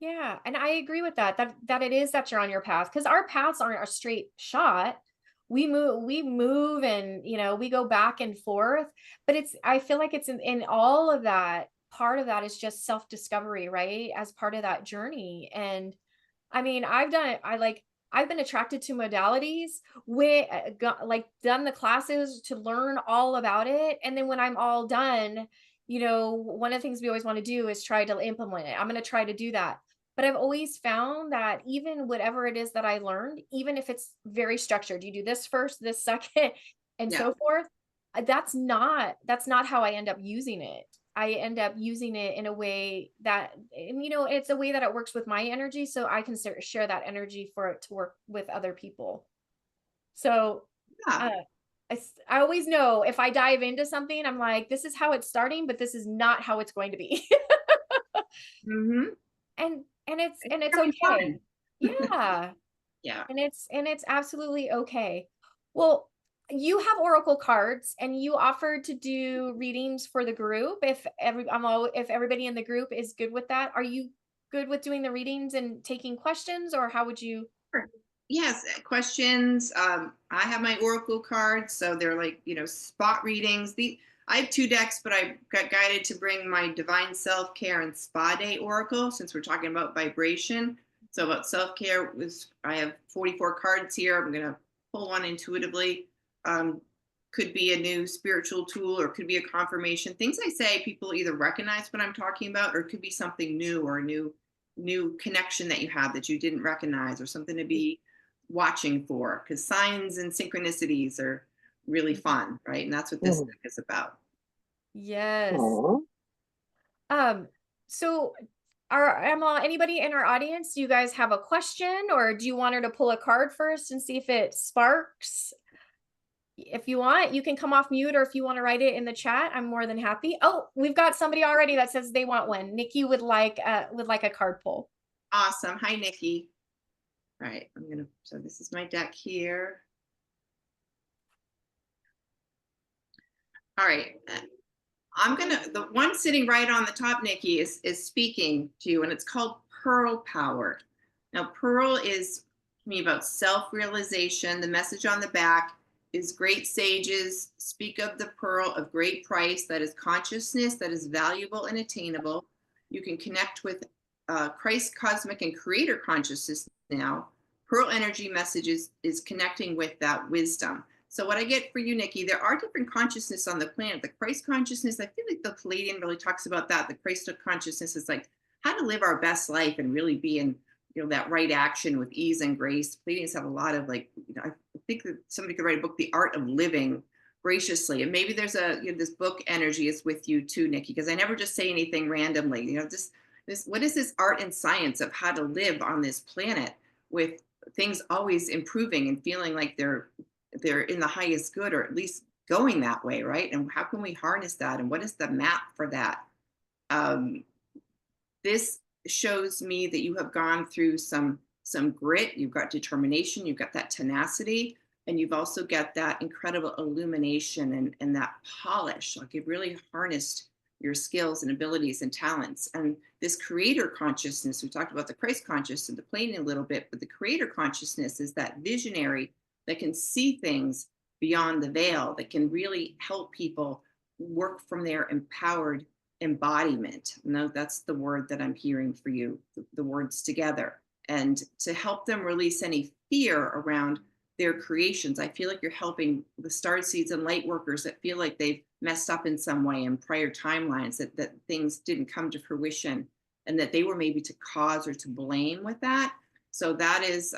Yeah, and I agree with that it is that you're on your path, because our paths aren't a straight shot. We move and we go back and forth, but I feel like it's in all of that. Part of that is just self-discovery, right? As part of that journey. And I mean, I've done it. I've been attracted to modalities, done the classes to learn all about it. And then when I'm all done, one of the things we always want to do is try to implement it. I'm going to try to do that. But I've always found that even whatever it is that I learned, even if it's very structured, you do this first, this second, and Yeah. so forth, that's not how I end up using it. I end up using it in a way that, it's a way that it works with my energy. So I can share that energy for it to work with other people. So, Yeah. uh, I always know if I dive into something, I'm like, this is how it's starting, but this is not how it's going to be. Mm-hmm. And it's Really okay. fun. Yeah. Yeah. And it's absolutely okay. Well, you have oracle cards and you offered to do readings for the group. If everybody in the group is good with that, are you good with doing the readings and taking questions, or how would you? Sure. Yes, questions. I have my oracle cards, so they're like, spot readings. I have two decks, but I got guided to bring my Divine Self Care and Spa Day oracle, since we're talking about vibration. So about self care, I have 44 cards here. I'm gonna pull one intuitively. Could be a new spiritual tool, or could be a confirmation. Things I say, people either recognize what I'm talking about, or it could be something new, or a new connection that you have that you didn't recognize, or something to be watching for, because signs and synchronicities are really fun, right? And that's what this deck is about. Yes. Aw. So Emma, anybody in our audience, do you guys have a question, or do you want her to pull a card first and see if it sparks? If you want, you can come off mute, or if you want to write it in the chat, I'm more than happy. Oh, we've got somebody already that says they want one. Nikki would like a card pull. Awesome. Hi, Nikki. All right, so this is my deck here. All right. The one sitting right on the top, Nikki, is speaking to you, and it's called Pearl Power. Now, Pearl is to me about self-realization. The message on the back is great sages speak of the pearl of great price, that is consciousness that is valuable and attainable. You can connect with Christ, cosmic, and creator consciousness now. Pearl energy messages is connecting with that wisdom. So what I get for you, Nikki, there are different consciousness on the planet. The Christ consciousness, I feel like the Palladian really talks about that. The Christ consciousness is like how to live our best life and really be in, that right action with ease and grace. Pleiadians have a lot of like, I think that somebody could write a book, The Art of Living Graciously. And maybe there's this book energy is with you too, Nikki, because I never just say anything randomly, what is this art and science of how to live on this planet with things always improving and feeling like they're in the highest good, or at least going that way, right? And how can we harness that? And what is the map for that? This shows me that you have gone through some grit, you've got determination, you've got that tenacity, and you've also got that incredible illumination and that polish. Like you've really harnessed your skills and abilities and talents. And this creator consciousness, we talked about the Christ consciousness and the plane a little bit, but the creator consciousness is that visionary that can see things beyond the veil, that can really help people work from their empowered embodiment. No, that's the word that I'm hearing for you, the words together. And to help them release any fear around their creations. I feel like you're helping the star seeds and light workers that feel like they've messed up in some way in prior timelines, that things didn't come to fruition and that they were maybe to cause or to blame with that. So that is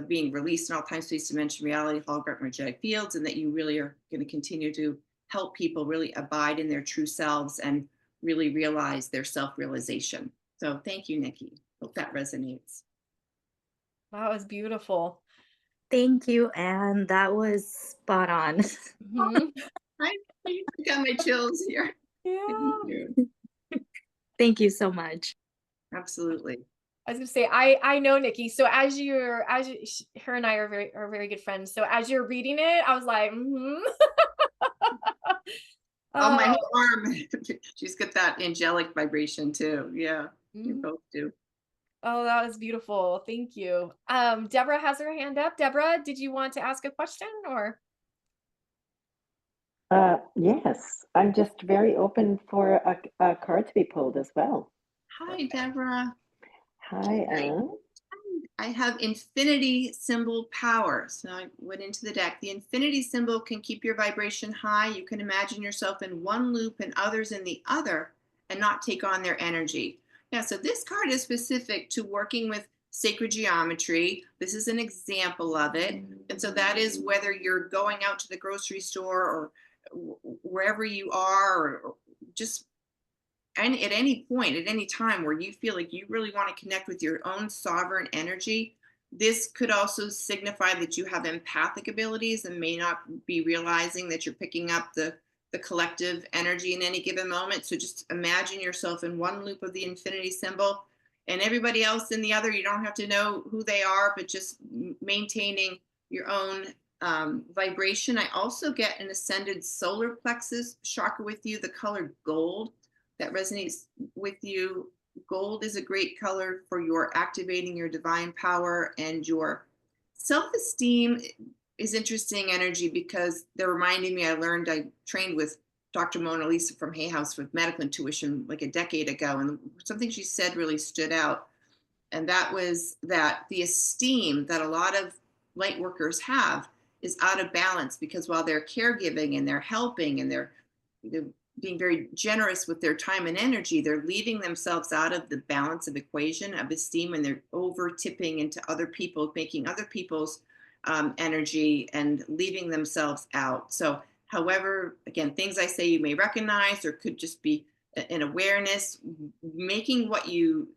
being released in all time, space, dimension, reality, hologram, energetic fields, and that you really are going to continue to help people really abide in their true selves and really realize their self-realization. So thank you, Nikki. Hope that resonates. That was beautiful. Thank you, Anne. That was spot on. Mhm. I got my chills here. Yeah. Thank you. Thank you so much. Absolutely. I was gonna say, I know Nikki. So her and I are very good friends. So as you're reading it, I was like, Oh, my whole arm. She's got that angelic vibration too. Yeah, you both do. Oh, that was beautiful. Thank you. Deborah has her hand up. Deborah, did you want to ask a question or? Yes, I'm just very open for a card to be pulled as well. Hi, Deborah. Hi, Anne. I have infinity symbol power. So I went into the deck. The infinity symbol can keep your vibration high. You can imagine yourself in one loop and others in the other and not take on their energy. Yeah, so this card is specific to working with sacred geometry. This is an example of it. And so that is whether you're going out to the grocery store or wherever you are, or just and at any point, at any time where you feel like you really want to connect with your own sovereign energy. This could also signify that you have empathic abilities and may not be realizing that you're picking up the collective energy in any given moment. So just imagine yourself in one loop of the infinity symbol and everybody else in the other. You don't have to know who they are, but just maintaining your own vibration. I also get an ascended solar plexus chakra with you, the color gold. That resonates with you. Gold is a great color for your activating your divine power, and your self-esteem is interesting energy because they're reminding me, I trained with Dr. Mona Lisa from Hay House with medical intuition like a decade ago, and something she said really stood out. And that was that the esteem that a lot of light workers have is out of balance, because while they're caregiving and they're helping and they're being very generous with their time and energy, they're leaving themselves out of the balance of equation of esteem, and they're over tipping into other people, making other people's energy and leaving themselves out. So however, again, things I say you may recognize or could just be an awareness, making what you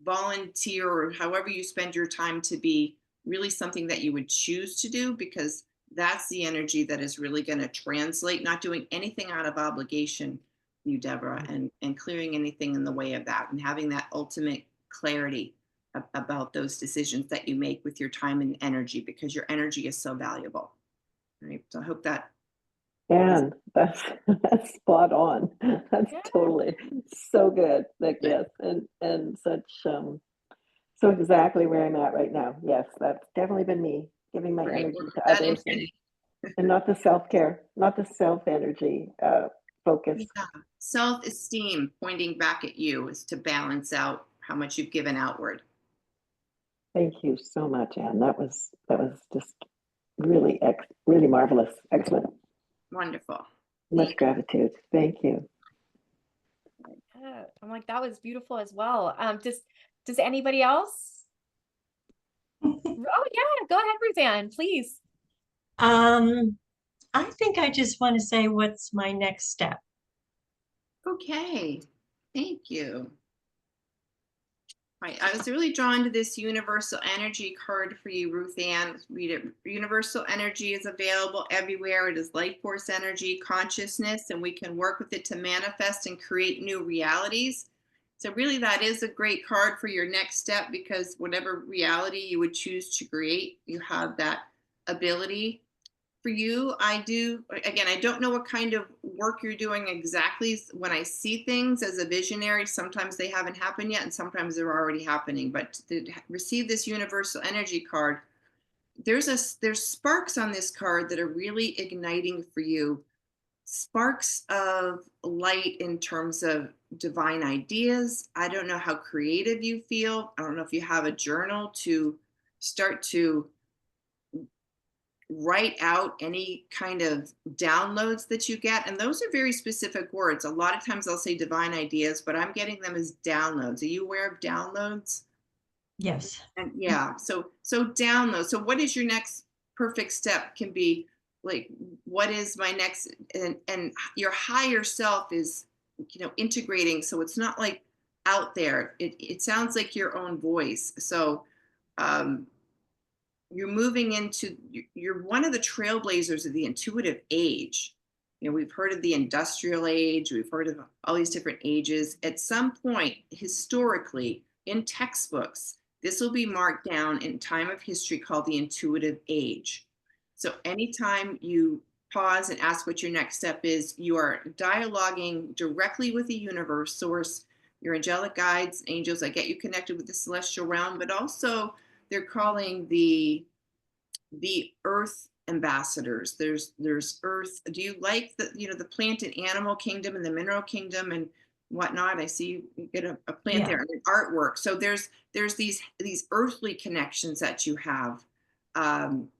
volunteer or however you spend your time to be really something that you would choose to do, because that's the energy that is really going to translate, not doing anything out of obligation, you, Deborah, and clearing anything in the way of that and having that ultimate clarity about those decisions that you make with your time and energy, because your energy is so valuable. All right. So I hope that. And that's spot on. That's totally so good. Like, yes, and such so exactly where I'm at right now. Yes, that's definitely been me giving my energy to others and not the self-care, not the self-energy focus. Yeah. Self-esteem pointing back at you is to balance out how much you've given outward. Thank you so much, Anne. That was just really marvelous. Excellent. Wonderful. Much gratitude. Thank you. Yeah, I'm like, that was beautiful as well. Does anybody else? Oh yeah, go ahead, Ruthann, please. Um, I think I just want to say what's my next step. Okay, thank you. Right, I was really drawn to this universal energy card for you, Ruth Ann. Read it. Universal energy is available everywhere. It is life force energy, consciousness, and we can work with it to manifest and create new realities. So really that is a great card for your next step, because whatever reality you would choose to create, you have that ability. For you, I do, again, I don't know what kind of work you're doing exactly. When I see things as a visionary, sometimes they haven't happened yet and sometimes they're already happening. But to receive this universal energy card, there's sparks on this card that are really igniting for you. Sparks of light in terms of divine ideas. I don't know how creative you feel. I don't know if you have a journal to start to write out any kind of downloads that you get. And those are very specific words. A lot of times I'll say divine ideas, but I'm getting them as downloads. Are you aware of downloads? Yes. And yeah, so download. So what is your next perfect step? Can be like, what is my next, and your higher self is, integrating. So it's not like out there. It sounds like your own voice. So you're moving into, you're one of the trailblazers of the intuitive age. We've heard of the industrial age, we've heard of all these different ages. At some point historically in textbooks, this will be marked down in time of history called the intuitive age. So anytime you pause and ask what your next step is, you are dialoguing directly with the universe, source, your angelic guides, angels that get you connected with the celestial realm, but also they're calling the earth ambassadors. There's earth. Do you like the plant and animal kingdom and the mineral kingdom and whatnot? I see you get a plant there and an artwork. So there's these earthly connections that you have.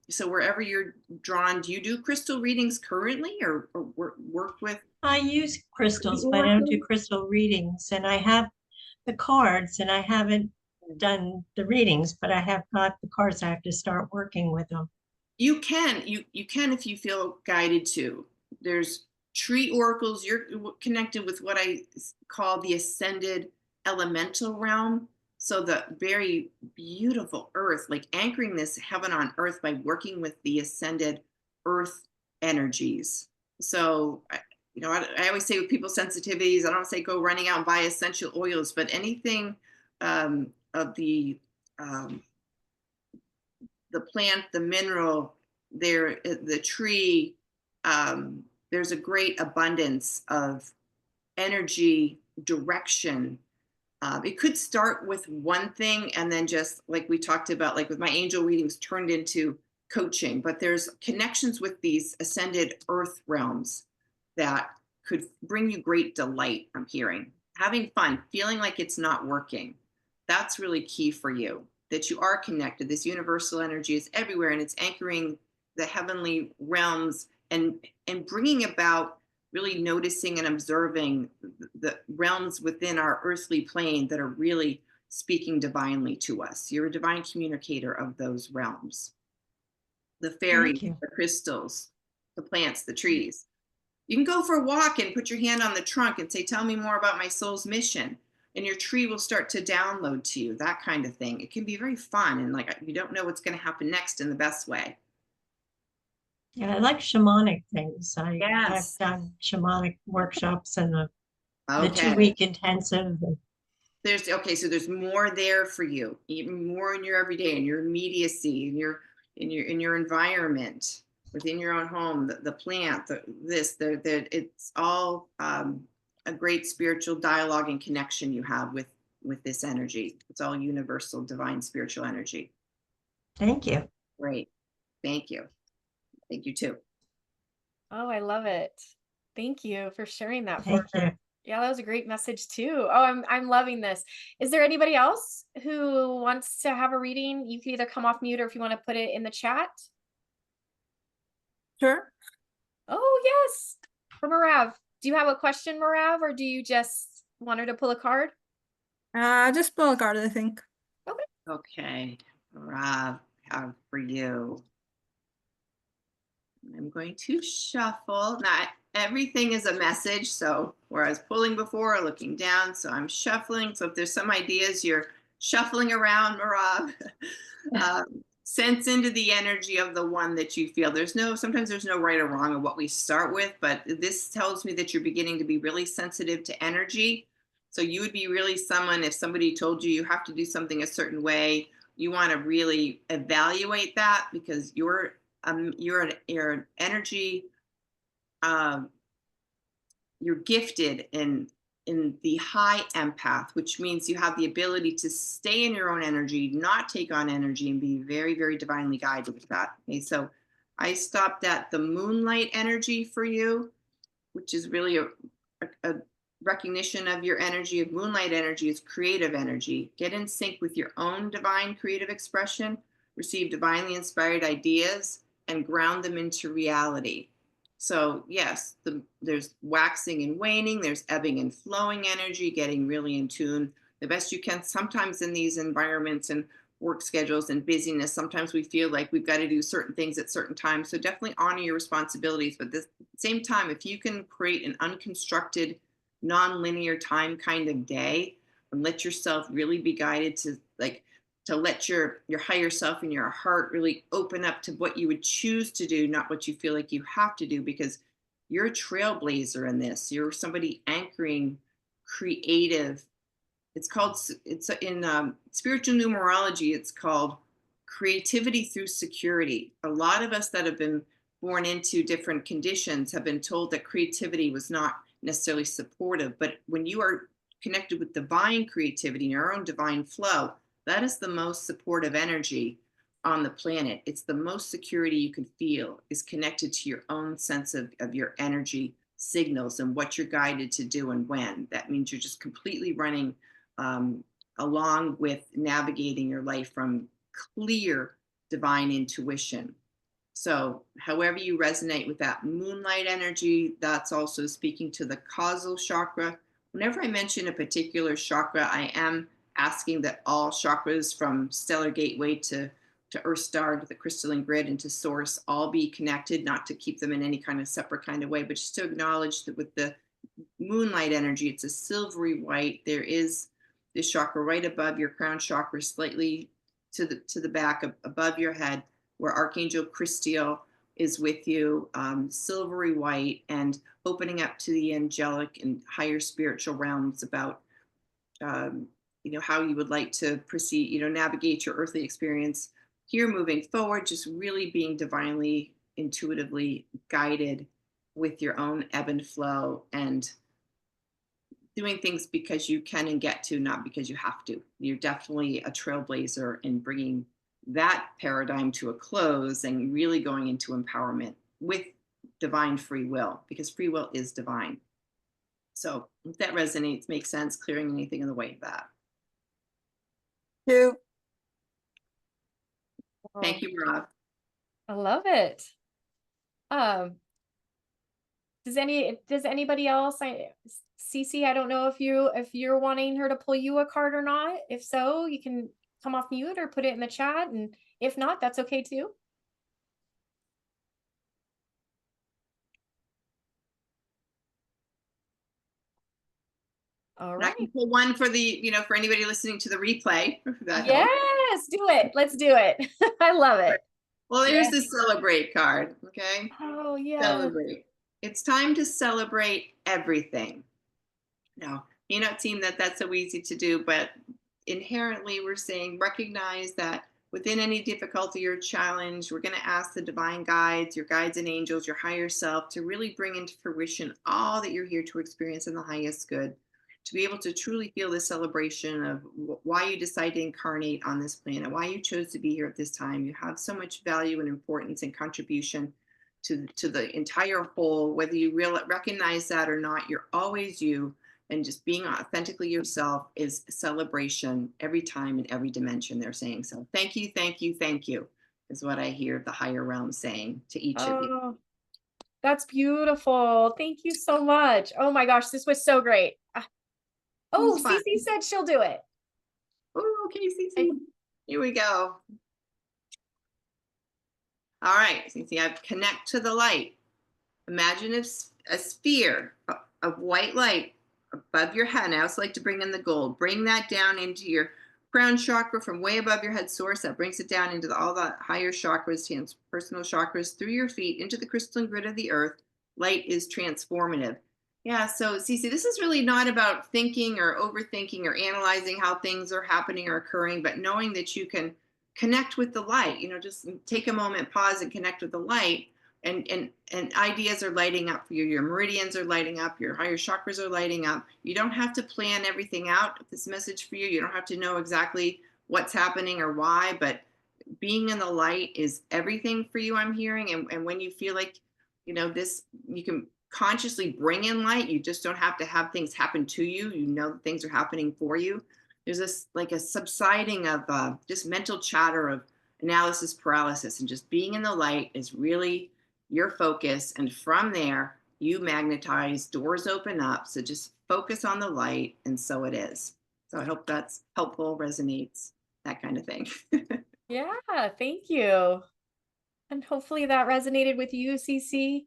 So wherever you're drawn, do you do crystal readings currently, or work with? I use crystals, but I don't do crystal readings. And I have the cards, and I haven't done the readings, but I have got the cards. I have to start working with them. You can if you feel guided to. There's tree oracles. You're connected with what I call the ascended elemental realm. So the very beautiful earth, like anchoring this heaven on earth by working with the ascended earth energies. So, I always say with people sensitivities, I don't say go running out and buy essential oils, but anything of the plant, the mineral, the tree, there's a great abundance of energy, direction. It could start with one thing and then just like we talked about, like with my angel readings turned into coaching, but there's connections with these ascended earth realms that could bring you great delight. I'm hearing having fun, feeling like it's not working. That's really key for you, that you are connected. This universal energy is everywhere, and it's anchoring the heavenly realms and bringing about really noticing and observing the realms within our earthly plane that are really speaking divinely to us. You're a divine communicator of those realms. The fairies, the crystals, the plants, the trees. You can go for a walk and put your hand on the trunk and say, tell me more about my soul's mission. And your tree will start to download to you, that kind of thing. It can be very fun. And like, you don't know what's going to happen next in the best way. Yeah, I like shamanic things. I've Yes. done shamanic workshops and the Okay. 2-week intensive. So there's more there for you, even more in your everyday, in your immediacy, in your environment, within your own home, the plant, it's all a great spiritual dialogue and connection you have with this energy. It's all universal, divine, spiritual energy. Thank you. Great. Thank you. Thank you too. Oh, I love it. Thank you for sharing that Thank for her. you. Yeah, that was a great message too. Oh, I'm loving this. Is there anybody else who wants to have a reading? You can either come off mute or if you want to put it in the chat. Sure. Oh, yes. For Marav. Do you have a question, Marav, or do you just want her to pull a card? Just pull a card, I think. Okay, Rob, how for you? I'm going to shuffle. Now, everything is a message. So where I was pulling before, looking down, so I'm shuffling. So if there's some ideas you're shuffling around, Marab, sense into the energy of the one that you feel. Sometimes there's no right or wrong of what we start with, but this tells me that you're beginning to be really sensitive to energy. So you would be really someone, if somebody told you you have to do something a certain way, you want to really evaluate that, because you're an energy, you're gifted in the high empath, which means you have the ability to stay in your own energy, not take on energy, and be very, very divinely guided with that. Okay, so I stopped at the moonlight energy for you, which is really a recognition of your energy. Of moonlight energy is creative energy. Get in sync with your own divine creative expression, receive divinely inspired ideas, and ground them into reality. So yes, there's waxing and waning, there's ebbing and flowing energy, getting really in tune the best you can. Sometimes in these environments and work schedules and busyness, sometimes we feel like we've got to do certain things at certain times. So definitely honor your responsibilities. But at the same time, if you can create an unconstructed, non-linear time kind of day, and let yourself really be guided to let your higher self and your heart really open up to what you would choose to do, not what you feel like you have to do, because you're a trailblazer in this. You're somebody anchoring creative. It's in spiritual numerology, it's called creativity through security. A lot of us that have been born into different conditions have been told that creativity was not necessarily supportive. But when you are connected with divine creativity, your own divine flow, that is the most supportive energy on the planet. It's the most security you can feel, is connected to your own sense of your energy signals and what you're guided to do and when. That means you're just completely running along with navigating your life from clear divine intuition. So however you resonate with that moonlight energy, that's also speaking to the causal chakra. Whenever I mention a particular chakra, I am asking that all chakras from stellar gateway to earth star to the crystalline grid and to source all be connected, not to keep them in any kind of separate kind of way, but just to acknowledge that with the moonlight energy, it's a silvery white. There is this chakra right above your crown chakra, slightly to the back above your head, where Archangel Christiel is with you, silvery white, and opening up to the angelic and higher spiritual realms about how you would like to proceed, navigate your earthly experience here moving forward, just really being divinely, intuitively guided with your own ebb and flow, and doing things because you can and get to, not because you have to. You're definitely a trailblazer in bringing that paradigm to a close and really going into empowerment with divine free will, because free will is divine. So if that resonates, makes sense, clearing anything in the way of that. Thank you, Rob. I love it. Does anybody else? Cece, I don't know if you're wanting her to pull you a card or not. If so, you can come off mute or put it in the chat, and if not, that's okay too. All right. I can pull one for for anybody listening to the replay. Yes, do it. Let's do it. I love it. Well, there's the celebrate card. Okay. Oh yeah. Celebrate. It's time to celebrate everything. Now, may not seem that that's so easy to do, but inherently we're saying recognize that within any difficulty or challenge, we're going to ask the divine guides, your guides and angels, your higher self, to really bring into fruition all that you're here to experience in the highest good, to be able to truly feel the celebration of why you decided to incarnate on this planet, why you chose to be here at this time. You have so much value and importance and contribution to the entire whole, whether you recognize that or not. You're always you, and just being authentically yourself is a celebration every time in every dimension, they're saying. So thank you, thank you, thank you is what I hear the higher realm saying to each of you. That's beautiful. Thank you so much. Oh my gosh, this was so great. Oh, Who's fun? Cece said she'll do it. Oh, okay, Cece. Here we go. All right, Cece, I've connect to the light. Imagine a sphere of white light above your head. And I also like to bring in the gold. Bring that down into your crown chakra from way above your head source. That brings it down into all the higher chakras, personal chakras, through your feet, into the crystalline grid of the earth. Light is transformative. Yeah, so Cece, this is really not about thinking or overthinking or analyzing how things are happening or occurring, but knowing that you can connect with the light. Just take a moment, pause, and connect with the light. And ideas are lighting up for you. Your meridians are lighting up. Your higher chakras are lighting up. You don't have to plan everything out. This message for you, you don't have to know exactly what's happening or why, but being in the light is everything for you, I'm hearing. And when you feel like, this, you can consciously bring in light. You just don't have to have things happen to you. That things are happening for you. There's this like a subsiding of just mental chatter of analysis paralysis, and just being in the light is really your focus. And from there, you magnetize, doors open up. So just focus on the light, and so it is. So I hope that's helpful, resonates, that kind of thing. Yeah, thank you. And hopefully that resonated with you, Cece.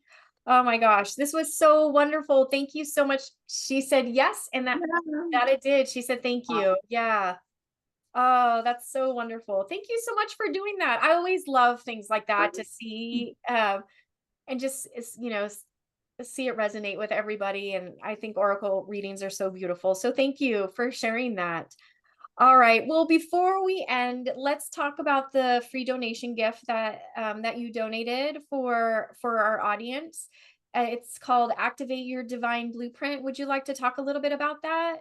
Oh my gosh, this was so wonderful. Thank you so much. She said yes, and that it did. She said thank you. Yeah. Oh, that's so wonderful. Thank you so much for doing that. I always love things like that to see and just see it resonate with everybody. And I think oracle readings are so beautiful. So thank you for sharing that. All right. Well, before we end, let's talk about the free donation gift that that you donated for our audience. It's called Activate Your Divine Blueprint. Would you like to talk a little bit about that?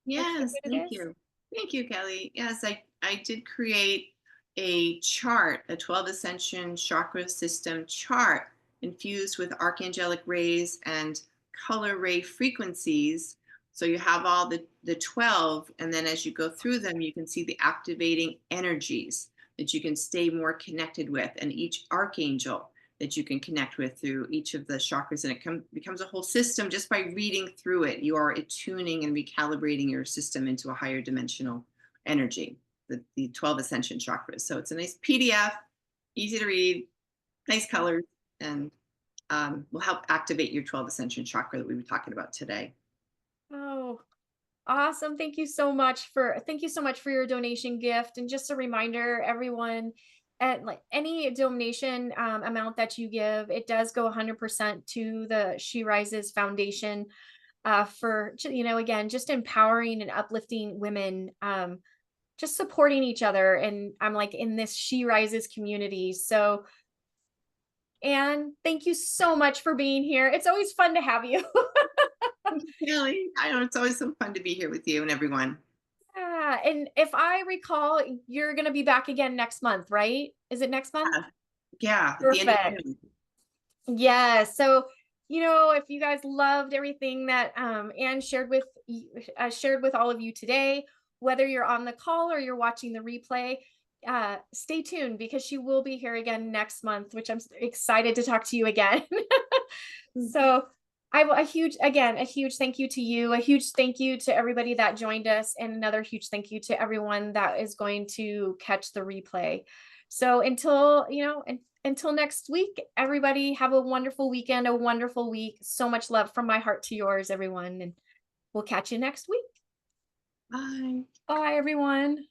Yes, thank you. Thank you, Kelly. Yes, I did create a chart, a 12 Ascension Chakra System chart infused with archangelic rays and color ray frequencies. So you have all the 12, and then as you go through them, you can see the activating energies that you can stay more connected with, and each archangel that you can connect with through each of the chakras. And it becomes a whole system just by reading through it. You are attuning and recalibrating your system into a higher dimensional energy, the 12 Ascension chakras. So it's a nice PDF, easy to read, nice colors, and will help activate your 12 Ascension chakra that we were talking about today. Oh, awesome. Thank you so much for your donation gift. And just a reminder, everyone, at like any donation amount that you give, it does go 100% to the SheRises Foundation for, again, just empowering and uplifting women, just supporting each other. And I'm like in this SheRises community. So, and thank you so much for being here. It's always fun to have you. Kelly, I know it's always so fun to be here with you and everyone. Yeah, and if I recall, you're going to be back again next month, right? Is it next month? Yeah, at Perfect. the end of June. Yeah, so if you guys loved everything that Anne shared with all of you today, whether you're on the call or you're watching the replay, stay tuned because she will be here again next month, which I'm excited to talk to you again. So a huge thank you to you, a huge thank you to everybody that joined us, and another huge thank you to everyone that is going to catch the replay. So until next week, everybody have a wonderful weekend, a wonderful week. So much love from my heart to yours, everyone. And we'll catch you next week. Bye. Bye, everyone.